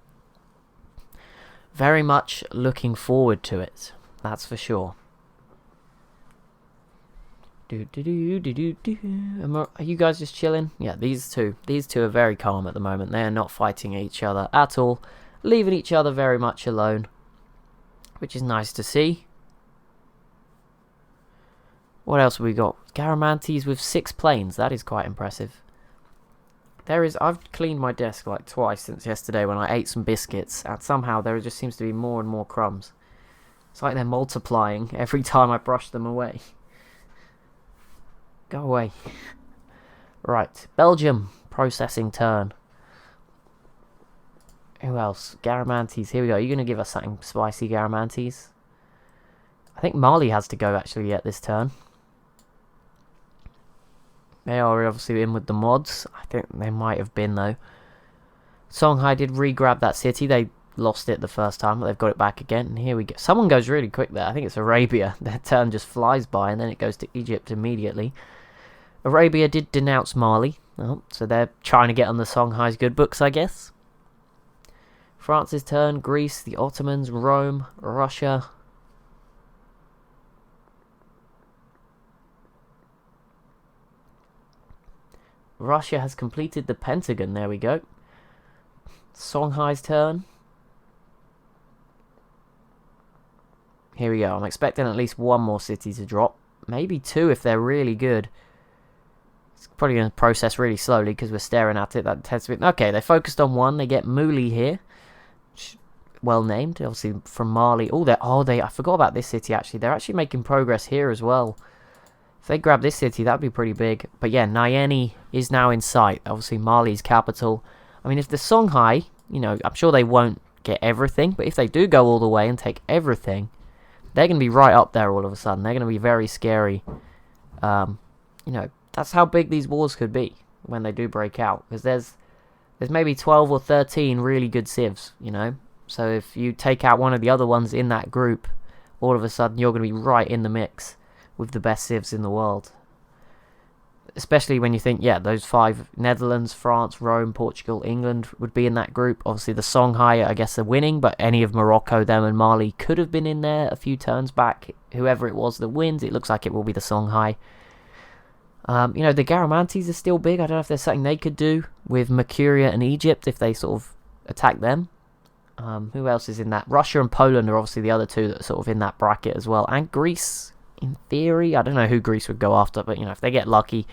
Speaker 1: Very much looking forward to it. That's for sure. Are you guys just chilling? Yeah, these two are very calm at the moment. They are not fighting each other at all, leaving each other very much alone, which is nice to see. What else have we got? Garamantes with 6 planes. That is quite impressive. I've cleaned my desk like twice since yesterday when I ate some biscuits, and somehow there just seems to be more and more crumbs. It's like they're multiplying every time I brush them away. Go away. Right, Belgium, processing turn. Who else? Garamantes, here we go. Are you going to give us something spicy, Garamantes? I think Mali has to go actually at this turn. They are obviously in with the mods. I think they might have been though. Songhai did re-grab that city. They lost it the first time, but they've got it back again. And here we go. Someone goes really quick there. I think it's Arabia. Their turn just flies by and then it goes to Egypt immediately. Arabia did denounce Mali. Oh, so they're trying to get on the Songhai's good books, I guess. France's turn. Greece, the Ottomans, Rome, Russia. Russia has completed the Pentagon. There we go. Songhai's turn. Here we go. I'm expecting at least 1 more city to drop. Maybe 2 if they're really good. It's probably going to process really slowly because we're staring at it. That tends to be... Okay, they focused on 1. They get Muli here. Well named. Obviously from Mali. I forgot about this city actually. They're actually making progress here as well. If they grab this city, that would be pretty big. But yeah, Nyeni is now in sight. Obviously, Mali's capital. I mean, if the Songhai, I'm sure they won't get everything. But if they do go all the way and take everything, they're going to be right up there all of a sudden. They're going to be very scary. That's how big these wars could be when they do break out. Because there's maybe 12 or 13 really good civs, So if you take out one of the other ones in that group, all of a sudden you're going to be right in the mix with the best civs in the world. Especially when you think, those 5, Netherlands, France, Rome, Portugal, England would be in that group. Obviously the Songhai, I guess, are winning, but any of Morocco, them and Mali could have been in there a few turns back. Whoever it was that wins, it looks like it will be the Songhai. The Garamantes are still big. I don't know if there's something they could do with Mercuria and Egypt if they sort of attack them. Who else is in that? Russia and Poland are obviously the other 2 that are sort of in that bracket as well. And Greece, in theory. I don't know who Greece would go after, but, if they get lucky,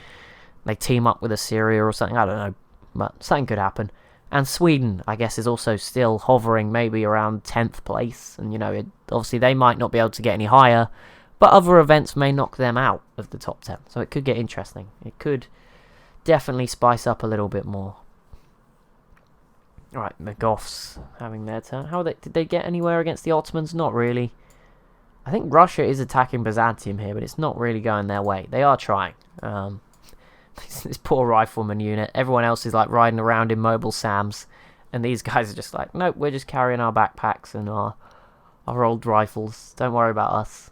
Speaker 1: they team up with Assyria or something. I don't know, but something could happen. And Sweden, I guess, is also still hovering maybe around 10th place. And, obviously they might not be able to get any higher, but other events may knock them out of the top 10. So it could get interesting. It could definitely spice up a little bit more. Alright, the Goths having their turn. Did they get anywhere against the Ottomans? Not really. I think Russia is attacking Byzantium here, but it's not really going their way. They are trying. This poor rifleman unit. Everyone else is like riding around in mobile SAMs, and these guys are just like, nope, we're just carrying our backpacks and our old rifles. Don't worry about us.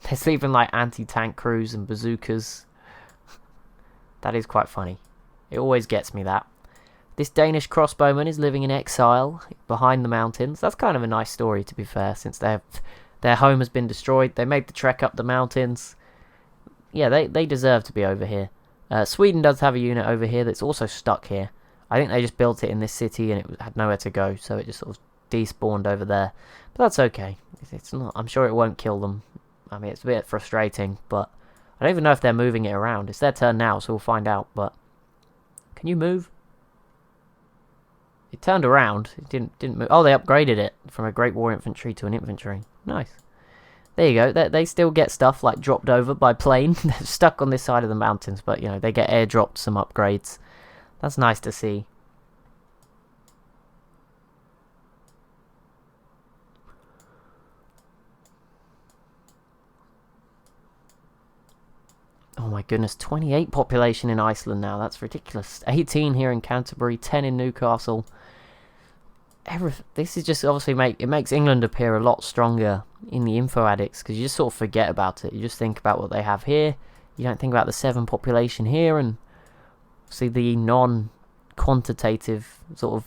Speaker 1: There's even like anti-tank crews and bazookas. That is quite funny. It always gets me that. This Danish crossbowman is living in exile behind the mountains. That's kind of a nice story, to be fair, since their home has been destroyed. They made the trek up the mountains. Yeah, they deserve to be over here. Sweden does have a unit over here that's also stuck here. I think they just built it in this city and it had nowhere to go, so it just sort of despawned over there. But that's okay. It's not. I'm sure it won't kill them. I mean, it's a bit frustrating, but I don't even know if they're moving it around. It's their turn now, so we'll find out. But can you move? It turned around. It didn't move. Oh, they upgraded it from a Great War Infantry to an infantry. Nice. There you go. They still get stuff like dropped over by plane. They're stuck on this side of the mountains, but they get airdropped some upgrades. That's nice to see. Oh my goodness, 28 population in Iceland now. That's ridiculous. 18 here in Canterbury, 10 in Newcastle. This is just obviously makes England appear a lot stronger in the info addicts, because you just sort of forget about it. You just think about what they have here. You don't think about the 7 population here, and see the non-quantitative sort of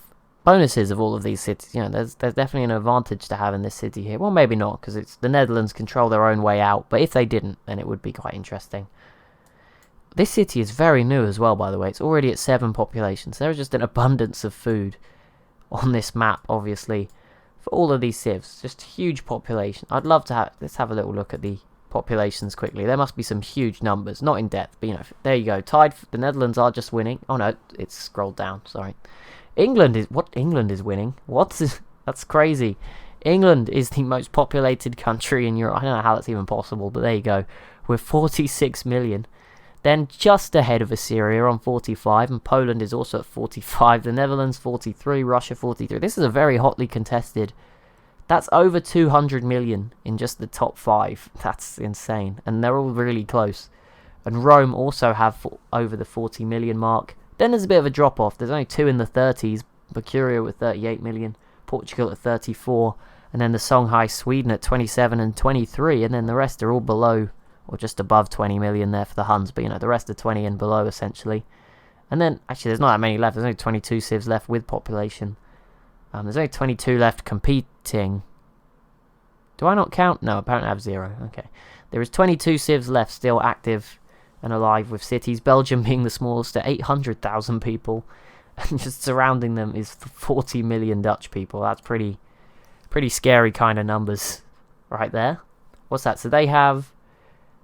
Speaker 1: bonuses of all of these cities. You know, there's definitely an advantage to having this city here. Well, maybe not, because it's the Netherlands control their own way out. But if they didn't, then it would be quite interesting. This city is very new as well, by the way. It's already at 7 populations. There's just an abundance of food on this map, obviously, for all of these civs. Just huge population. I'd love to have... Let's have a little look at the populations quickly. There must be some huge numbers. Not in depth, but, you know, there you go. Tied. The Netherlands are just winning. Oh, no, it's scrolled down. Sorry. England is... What? England is winning? What? That's crazy. England is the most populated country in Europe. I don't know how that's even possible, but there you go. With 46 million. Then just ahead of Assyria on 45, and Poland is also at 45. The Netherlands 43, Russia 43. This is a very hotly contested. That's over 200 million in just the top 5. That's insane, and they're all really close. And Rome also have over the 40 million mark. Then there's a bit of a drop off. There's only 2 in the 30s. Mercuria with 38 million, Portugal at 34, and then the Songhai, Sweden at 27 and 23, and then the rest are all below. Or just above 20 million there for the Huns, but you know, the rest are 20 and below essentially. And then, actually, there's not that many left. There's only 22 civs left with population. There's only 22 left competing. Do I not count? No, apparently I have 0. Okay. There is 22 civs left still active and alive with cities. Belgium being the smallest at 800,000 people. And just surrounding them is 40 million Dutch people. That's pretty scary kind of numbers right there. What's that? So they have...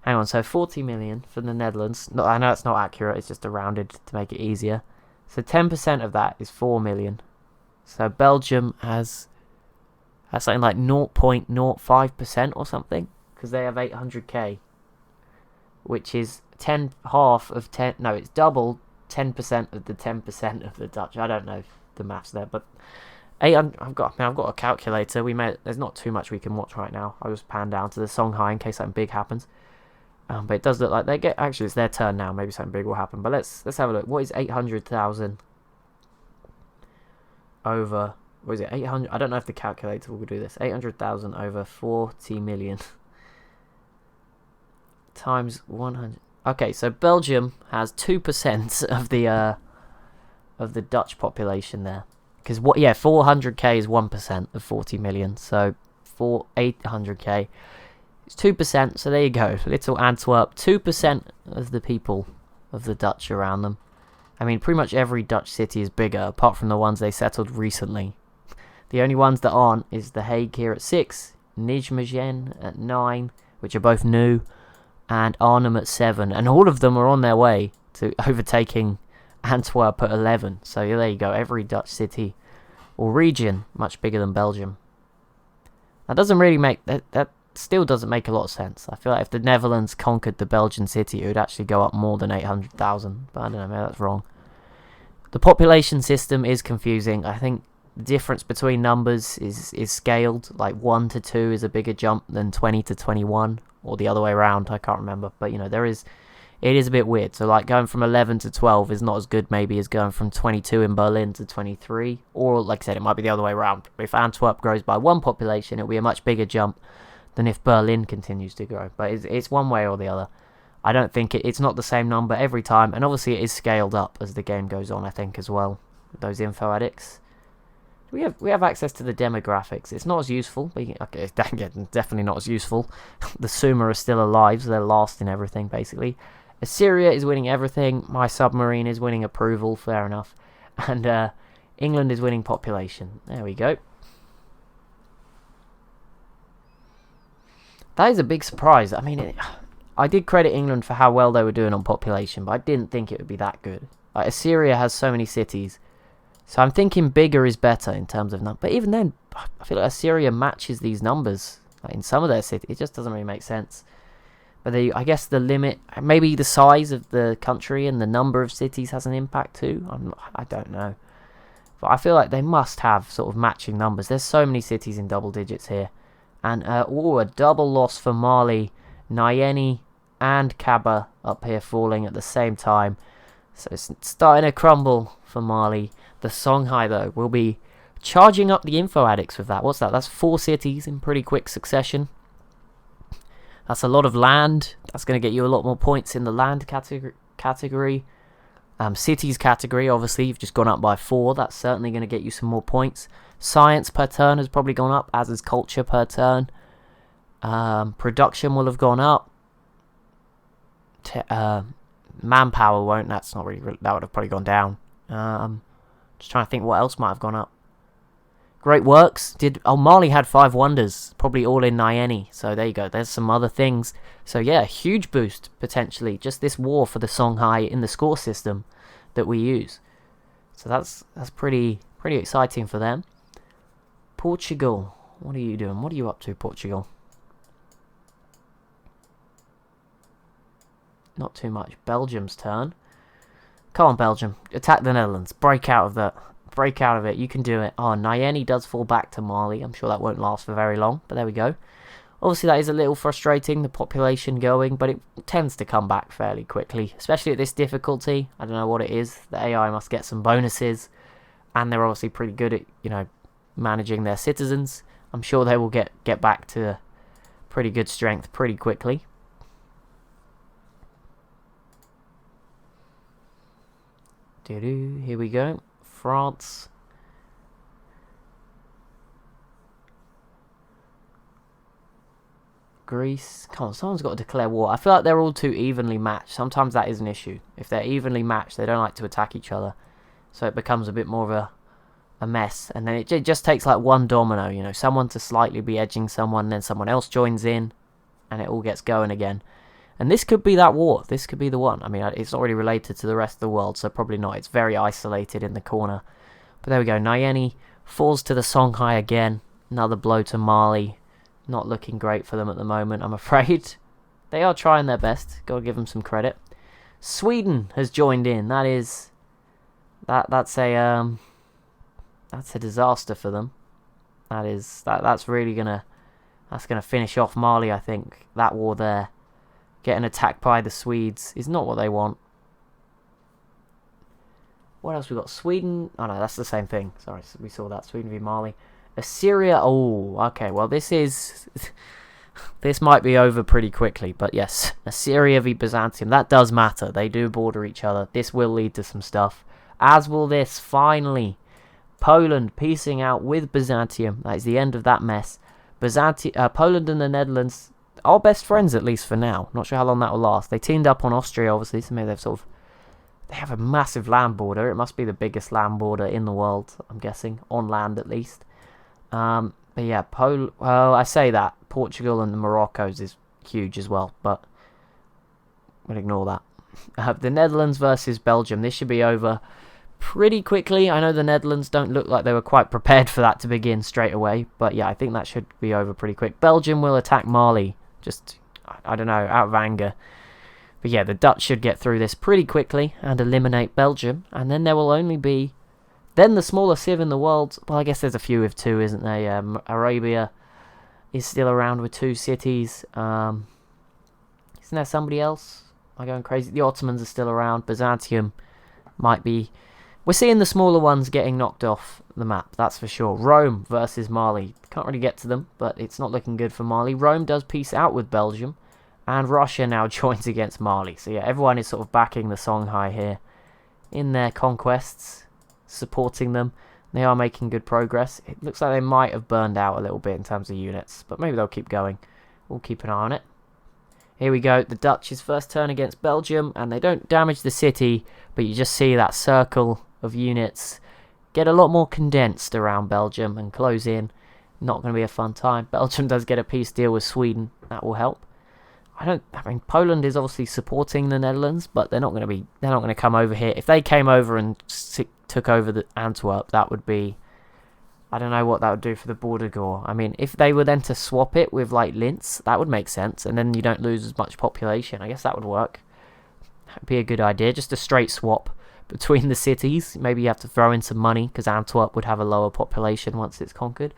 Speaker 1: Hang on, so 40 million for the Netherlands. No, I know it's not accurate, it's just rounded to make it easier. So 10% of that is 4 million. So Belgium has something like 0.05% or something, because they have 800k. Which is half of 10, no, it's double 10% of the 10% of the Dutch. I don't know the maths there, but 800, I've got a calculator. There's not too much we can watch right now. I'll just pan down to the Songhai in case something big happens. But it does look like they get... Actually, it's their turn now. Maybe something big will happen. But let's have a look. What is 800,000 over... What is it? 800... I don't know if the calculator will do this. 800,000 over 40 million. Times 100... Okay, so Belgium has 2% of the Dutch population there. Because, 400k is 1% of 40 million. So, 800k... It's 2%, so there you go. Little Antwerp, 2% of the people of the Dutch around them. I mean, pretty much every Dutch city is bigger, apart from the ones they settled recently. The only ones that aren't is The Hague here at 6, Nijmegen at 9, which are both new, and Arnhem at 7. And all of them are on their way to overtaking Antwerp at 11. So there you go, every Dutch city or region much bigger than Belgium. That doesn't really make... That still doesn't make a lot of sense. I feel like if the Netherlands conquered the Belgian city, it would actually go up more than 800,000. But I don't know, maybe that's wrong. The population system is confusing. I think the difference between numbers is scaled. Like 1 to 2 is a bigger jump than 20 to 21. Or the other way around, I can't remember. But, you know, it is a bit weird. So, like, going from 11 to 12 is not as good, maybe, as going from 22 in Berlin to 23. Or, like I said, it might be the other way around. If Antwerp grows by 1 population, it'll be a much bigger jump than if Berlin continues to grow. But it's one way or the other. I don't think it's not the same number every time. And obviously it is scaled up as the game goes on, I think, as well. With those info addicts. We have access to the demographics. It's not as useful. Okay, it's definitely not as useful. The Sumer are still alive, so they're last in everything, basically. Assyria is winning everything. My submarine is winning approval, fair enough. And England is winning population. There we go. That is a big surprise. I mean, I did credit England for how well they were doing on population, but I didn't think it would be that good. Like, Assyria has so many cities, so I'm thinking bigger is better in terms of number. But even then, I feel like Assyria matches these numbers in some of their cities. It just doesn't really make sense. But I guess the limit, maybe the size of the country and the number of cities has an impact too. I don't know. But I feel like they must have sort of matching numbers. There's so many cities in double digits here. And, a double loss for Mali. Nyeni and Kaba up here falling at the same time. So it's starting to crumble for Mali. The Songhai, though, will be charging up the info addicts with that. What's that? That's 4 cities in pretty quick succession. That's a lot of land. That's going to get you a lot more points in the land category. Cities category, obviously, you've just gone up by 4. That's certainly going to get you some more points. Science per turn has probably gone up, as is culture per turn. Production will have gone up. Manpower won't. That's not really. That would have probably gone down. Just trying to think what else might have gone up. Great works. Mali had 5 wonders, probably all in Nyeni. So there you go. There's some other things. So yeah, huge boost potentially. Just this war for the Songhai in the score system that we use. So that's pretty exciting for them. Portugal, what are you doing? What are you up to, Portugal? Not too much. Belgium's turn. Come on, Belgium. Attack the Netherlands. Break out of that. Break out of it. You can do it. Oh, Nyeni does fall back to Mali. I'm sure that won't last for very long, but there we go. Obviously, that is a little frustrating, the population going, but it tends to come back fairly quickly, especially at this difficulty. I don't know what it is. The AI must get some bonuses, and they're obviously pretty good at, managing their citizens. I'm sure they will get back to pretty good strength pretty quickly. Here we go. France. Greece. Come on, someone's got to declare war. I feel like they're all too evenly matched. Sometimes that is an issue. If they're evenly matched, they don't like to attack each other. So it becomes a bit more of a mess. And then it just takes like one domino, someone to slightly be edging someone, then someone else joins in, and it all gets going again. And this could be that war. This could be the one. I mean, it's not really related to the rest of the world, so probably not. It's very isolated in the corner. But there we go. Nyeni falls to the Songhai again. Another blow to Mali. Not looking great for them at the moment, I'm afraid. They are trying their best. Got to give them some credit. Sweden has joined in. That's a disaster for them. That's really gonna finish off Mali, I think. That war there. Getting attacked by the Swedes is not what they want. What else we got? Sweden. Oh no, that's the same thing. Sorry, we saw that. Sweden v Mali. Assyria. Oh, okay. Well, this might be over pretty quickly. But yes, Assyria v Byzantium. That does matter. They do border each other. This will lead to some stuff. As will this. Finally, Poland piecing out with Byzantium. That is the end of that mess. Poland and the Netherlands are best friends, at least for now. Not sure how long that will last. They teamed up on Austria, obviously, so maybe they have a massive land border. It must be the biggest land border in the world, I'm guessing, on land at least. But yeah, I say that Portugal and the Morocco's is huge as well, but we'll ignore that. The Netherlands versus Belgium. This should be over pretty quickly. I know the Netherlands don't look like they were quite prepared for that to begin straight away, but yeah, I think that should be over pretty quick. Belgium will attack Mali. Just, I don't know, out of anger. But yeah, the Dutch should get through this pretty quickly and eliminate Belgium. And then there will only be... Then the smallest civ in the world... Well, I guess there's a few with 2, isn't there? Arabia is still around with 2 cities. Isn't there somebody else? Am I going crazy? The Ottomans are still around. Byzantium might be... We're seeing the smaller ones getting knocked off the map, that's for sure. Rome versus Mali. Can't really get to them, but it's not looking good for Mali. Rome does peace out with Belgium, and Russia now joins against Mali. So yeah, everyone is sort of backing the Songhai here in their conquests, supporting them. They are making good progress. It looks like they might have burned out a little bit in terms of units, but maybe they'll keep going. We'll keep an eye on it. Here we go. The Dutch's first turn against Belgium, and they don't damage the city, but you just see that circle of units get a lot more condensed around Belgium and close in. Not going to be a fun time. Belgium does get a peace deal with Sweden. That will help. I mean, Poland is obviously supporting the Netherlands, but they're not going to come over here. If they came over and took over the Antwerp, that would be... I don't know what that would do for the border gore. I mean, if they were then to swap it with, like, Linz, that would make sense, and then you don't lose as much population. I guess that would work. That would be a good idea. Just a straight swap between the cities. Maybe you have to throw in some money, because Antwerp would have a lower population once it's conquered.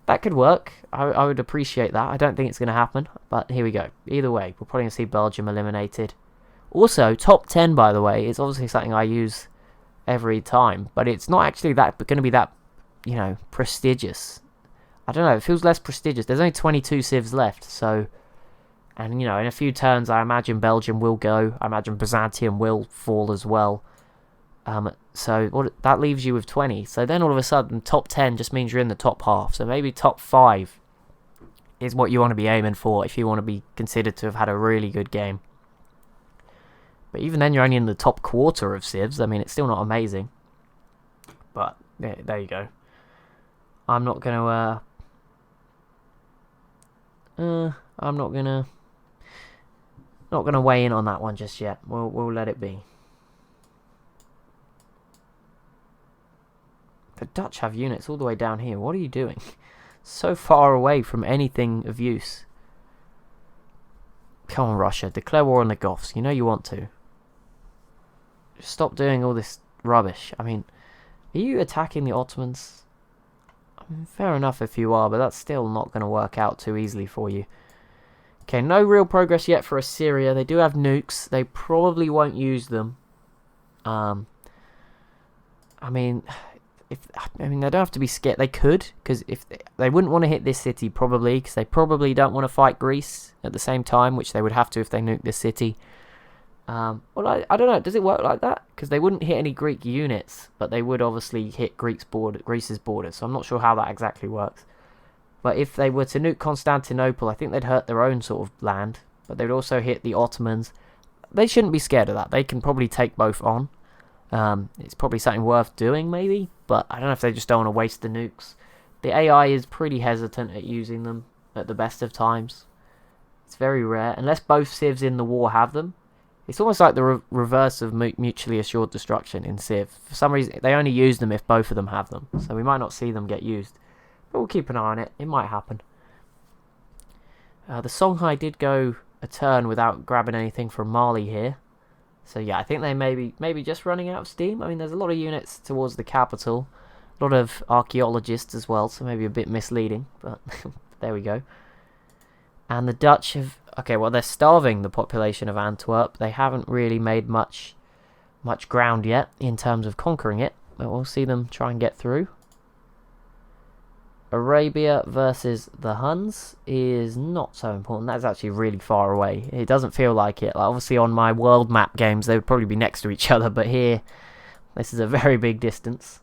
Speaker 1: That could work. I would appreciate that. I don't think it's going to happen, but here we go. Either way, we're probably going to see Belgium eliminated. Also, top 10, by the way, is obviously something I use every time, but it's not actually going to be that, you know, prestigious. I don't know, it feels less prestigious. There's only 22 civs left, so... And, you know, in a few turns, I imagine Belgium will go. I imagine Byzantium will fall as well. So that leaves you with 20. So then all of a sudden, top 10 just means you're in the top half. So maybe top 5 is what you want to be aiming for if you want to be considered to have had a really good game. But even then, you're only in the top quarter of civs. I mean, it's still not amazing. But there you go. I'm not gonna. I'm not gonna weigh in on that one just yet. We'll let it be. The Dutch have units all the way down here. What are you doing? So far away from anything of use. Come on, Russia. Declare war on the Goths. You know you want to. Just stop doing all this rubbish. I mean, are you attacking the Ottomans? I mean, fair enough if you are, but that's still not going to work out too easily for you. Okay, no real progress yet for Assyria. They do have nukes. They probably won't use them. I mean, they don't have to be scared. They could, because if they wouldn't want to hit this city, probably, because they probably don't want to fight Greece at the same time, which they would have to if they nuke this city. Well, I don't know. Does it work like that? Because they wouldn't hit any Greek units, but they would obviously hit Greece's border. So I'm not sure how that exactly works. But if they were to nuke Constantinople, I think they'd hurt their own sort of land, but they'd also hit the Ottomans. They shouldn't be scared of that. They can probably take both on. It's probably something worth doing, maybe, but I don't know if they just don't want to waste the nukes. The AI is pretty hesitant at using them at the best of times. It's very rare, unless both civs in the war have them. It's almost like the reverse of mutually assured destruction in Civ. For some reason, they only use them if both of them have them, so we might not see them get used. But we'll keep an eye on it. It might happen. The Songhai did go a turn without grabbing anything from Mali here. So yeah, I think they maybe just running out of steam. I mean, there's a lot of units towards the capital. A lot of archaeologists as well, so maybe a bit misleading. But there we go. And the Dutch have... Okay, well, they're starving the population of Antwerp. They haven't really made much ground yet in terms of conquering it. But we'll see them try and get through. Arabia versus the Huns is not so important. That's actually really far away. It doesn't feel like it. Like, obviously, on my world map games, they would probably be next to each other. But here, this is a very big distance.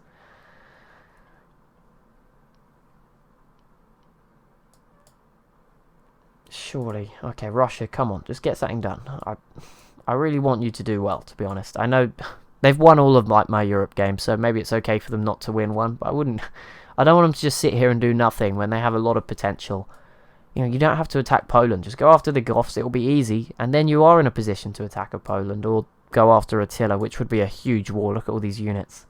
Speaker 1: Surely. Okay, Russia, come on. Just get something done. I really want you to do well, to be honest. I know they've won all of my Europe games, so maybe it's okay for them not to win one. But I don't want them to just sit here and do nothing when they have a lot of potential. You know, you don't have to attack Poland. Just go after the Goths. It'll be easy. And then you are in a position to attack Poland or go after Attila, which would be a huge war. Look at all these units.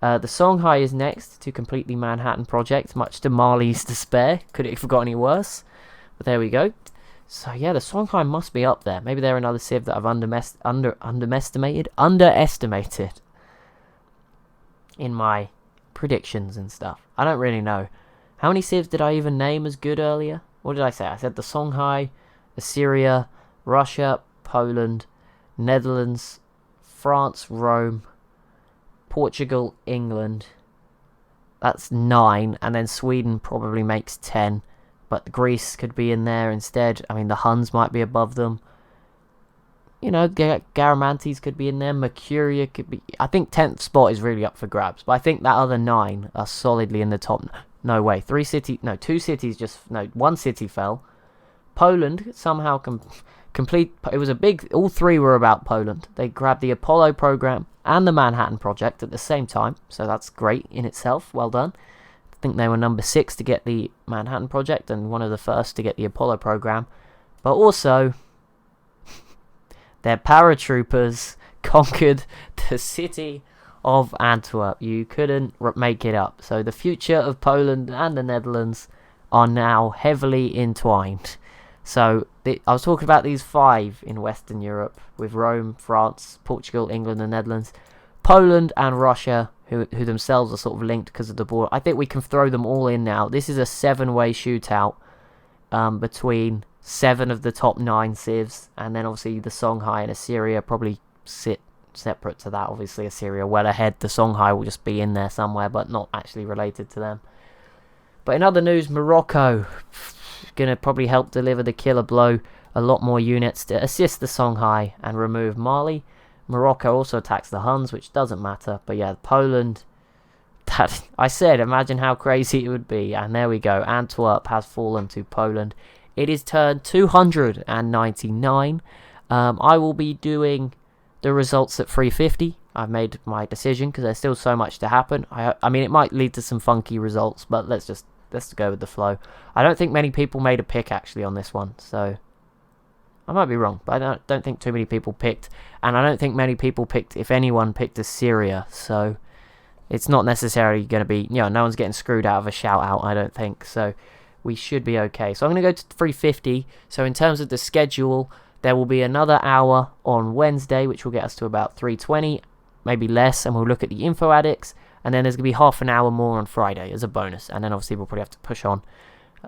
Speaker 1: The Songhai is next to complete the Manhattan Project, much to Mali's despair. Could it have got any worse? But there we go. So yeah, the Songhai must be up there. Maybe they're another civ that I've underestimated in my predictions and stuff. I don't really know. How many civs did I even name as good earlier? What did I say? I said the Songhai, Assyria, Russia, Poland, Netherlands, France, Rome, Portugal, England. That's 9, and then Sweden probably makes 10. But Greece could be in there instead. I mean, the Huns might be above them. You know, Garamantes could be in there. Mercuria could be... I think 10th spot is really up for grabs. But I think that other 9 are solidly in the top. No way. 2 cities just... No, 1 city fell. Poland somehow complete... It was a big... All 3 were about Poland. They grabbed the Apollo program and the Manhattan Project at the same time. So that's great in itself. Well done. I think they were number 6 to get the Manhattan Project and one of the first to get the Apollo program. But also, their paratroopers conquered the city of Antwerp. You couldn't make it up. So the future of Poland and the Netherlands are now heavily entwined. So I was talking about these 5 in Western Europe with Rome, France, Portugal, England and Netherlands. Poland and Russia, who themselves are sort of linked because of the border. I think we can throw them all in now. This is a 7-way shootout between 7 of the top 9 civs, and then obviously the Songhai and Assyria probably sit separate to that. Obviously Assyria well ahead. The Songhai will just be in there somewhere, but not actually related to them. But in other news, Morocco going to probably help deliver the killer blow. A lot more units to assist the Songhai and remove Mali. Morocco also attacks the Huns, which doesn't matter. But yeah, Poland. That I said, imagine how crazy it would be. And there we go. Antwerp has fallen to Poland. It is turn 299. I will be doing the results at 350. I've made my decision because there's still so much to happen. I mean, it might lead to some funky results, but let's go with the flow. I don't think many people made a pick actually on this one, so I might be wrong, but I don't think too many people picked, and I don't think many people picked, if anyone picked, Assyria. So it's not necessarily going to be, no one's getting screwed out of a shout out, I don't think. So we should be okay. So I'm going to go to 350. So in terms of the schedule, there will be another hour on Wednesday, which will get us to about 320. Maybe less, and we'll look at the info addicts, and then there's going to be half an hour more on Friday as a bonus, and then obviously we'll probably have to push on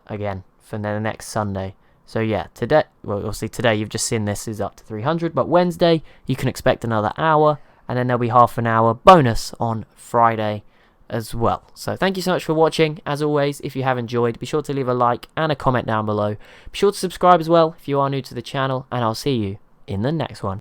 Speaker 1: again for the next Sunday. So yeah, today, well, obviously today you've just seen this is up to 300, but Wednesday you can expect another hour, and then there'll be half an hour bonus on Friday as well. So thank you so much for watching. As always, if you have enjoyed, be sure to leave a like and a comment down below. Be sure to subscribe as well if you are new to the channel, and I'll see you in the next one.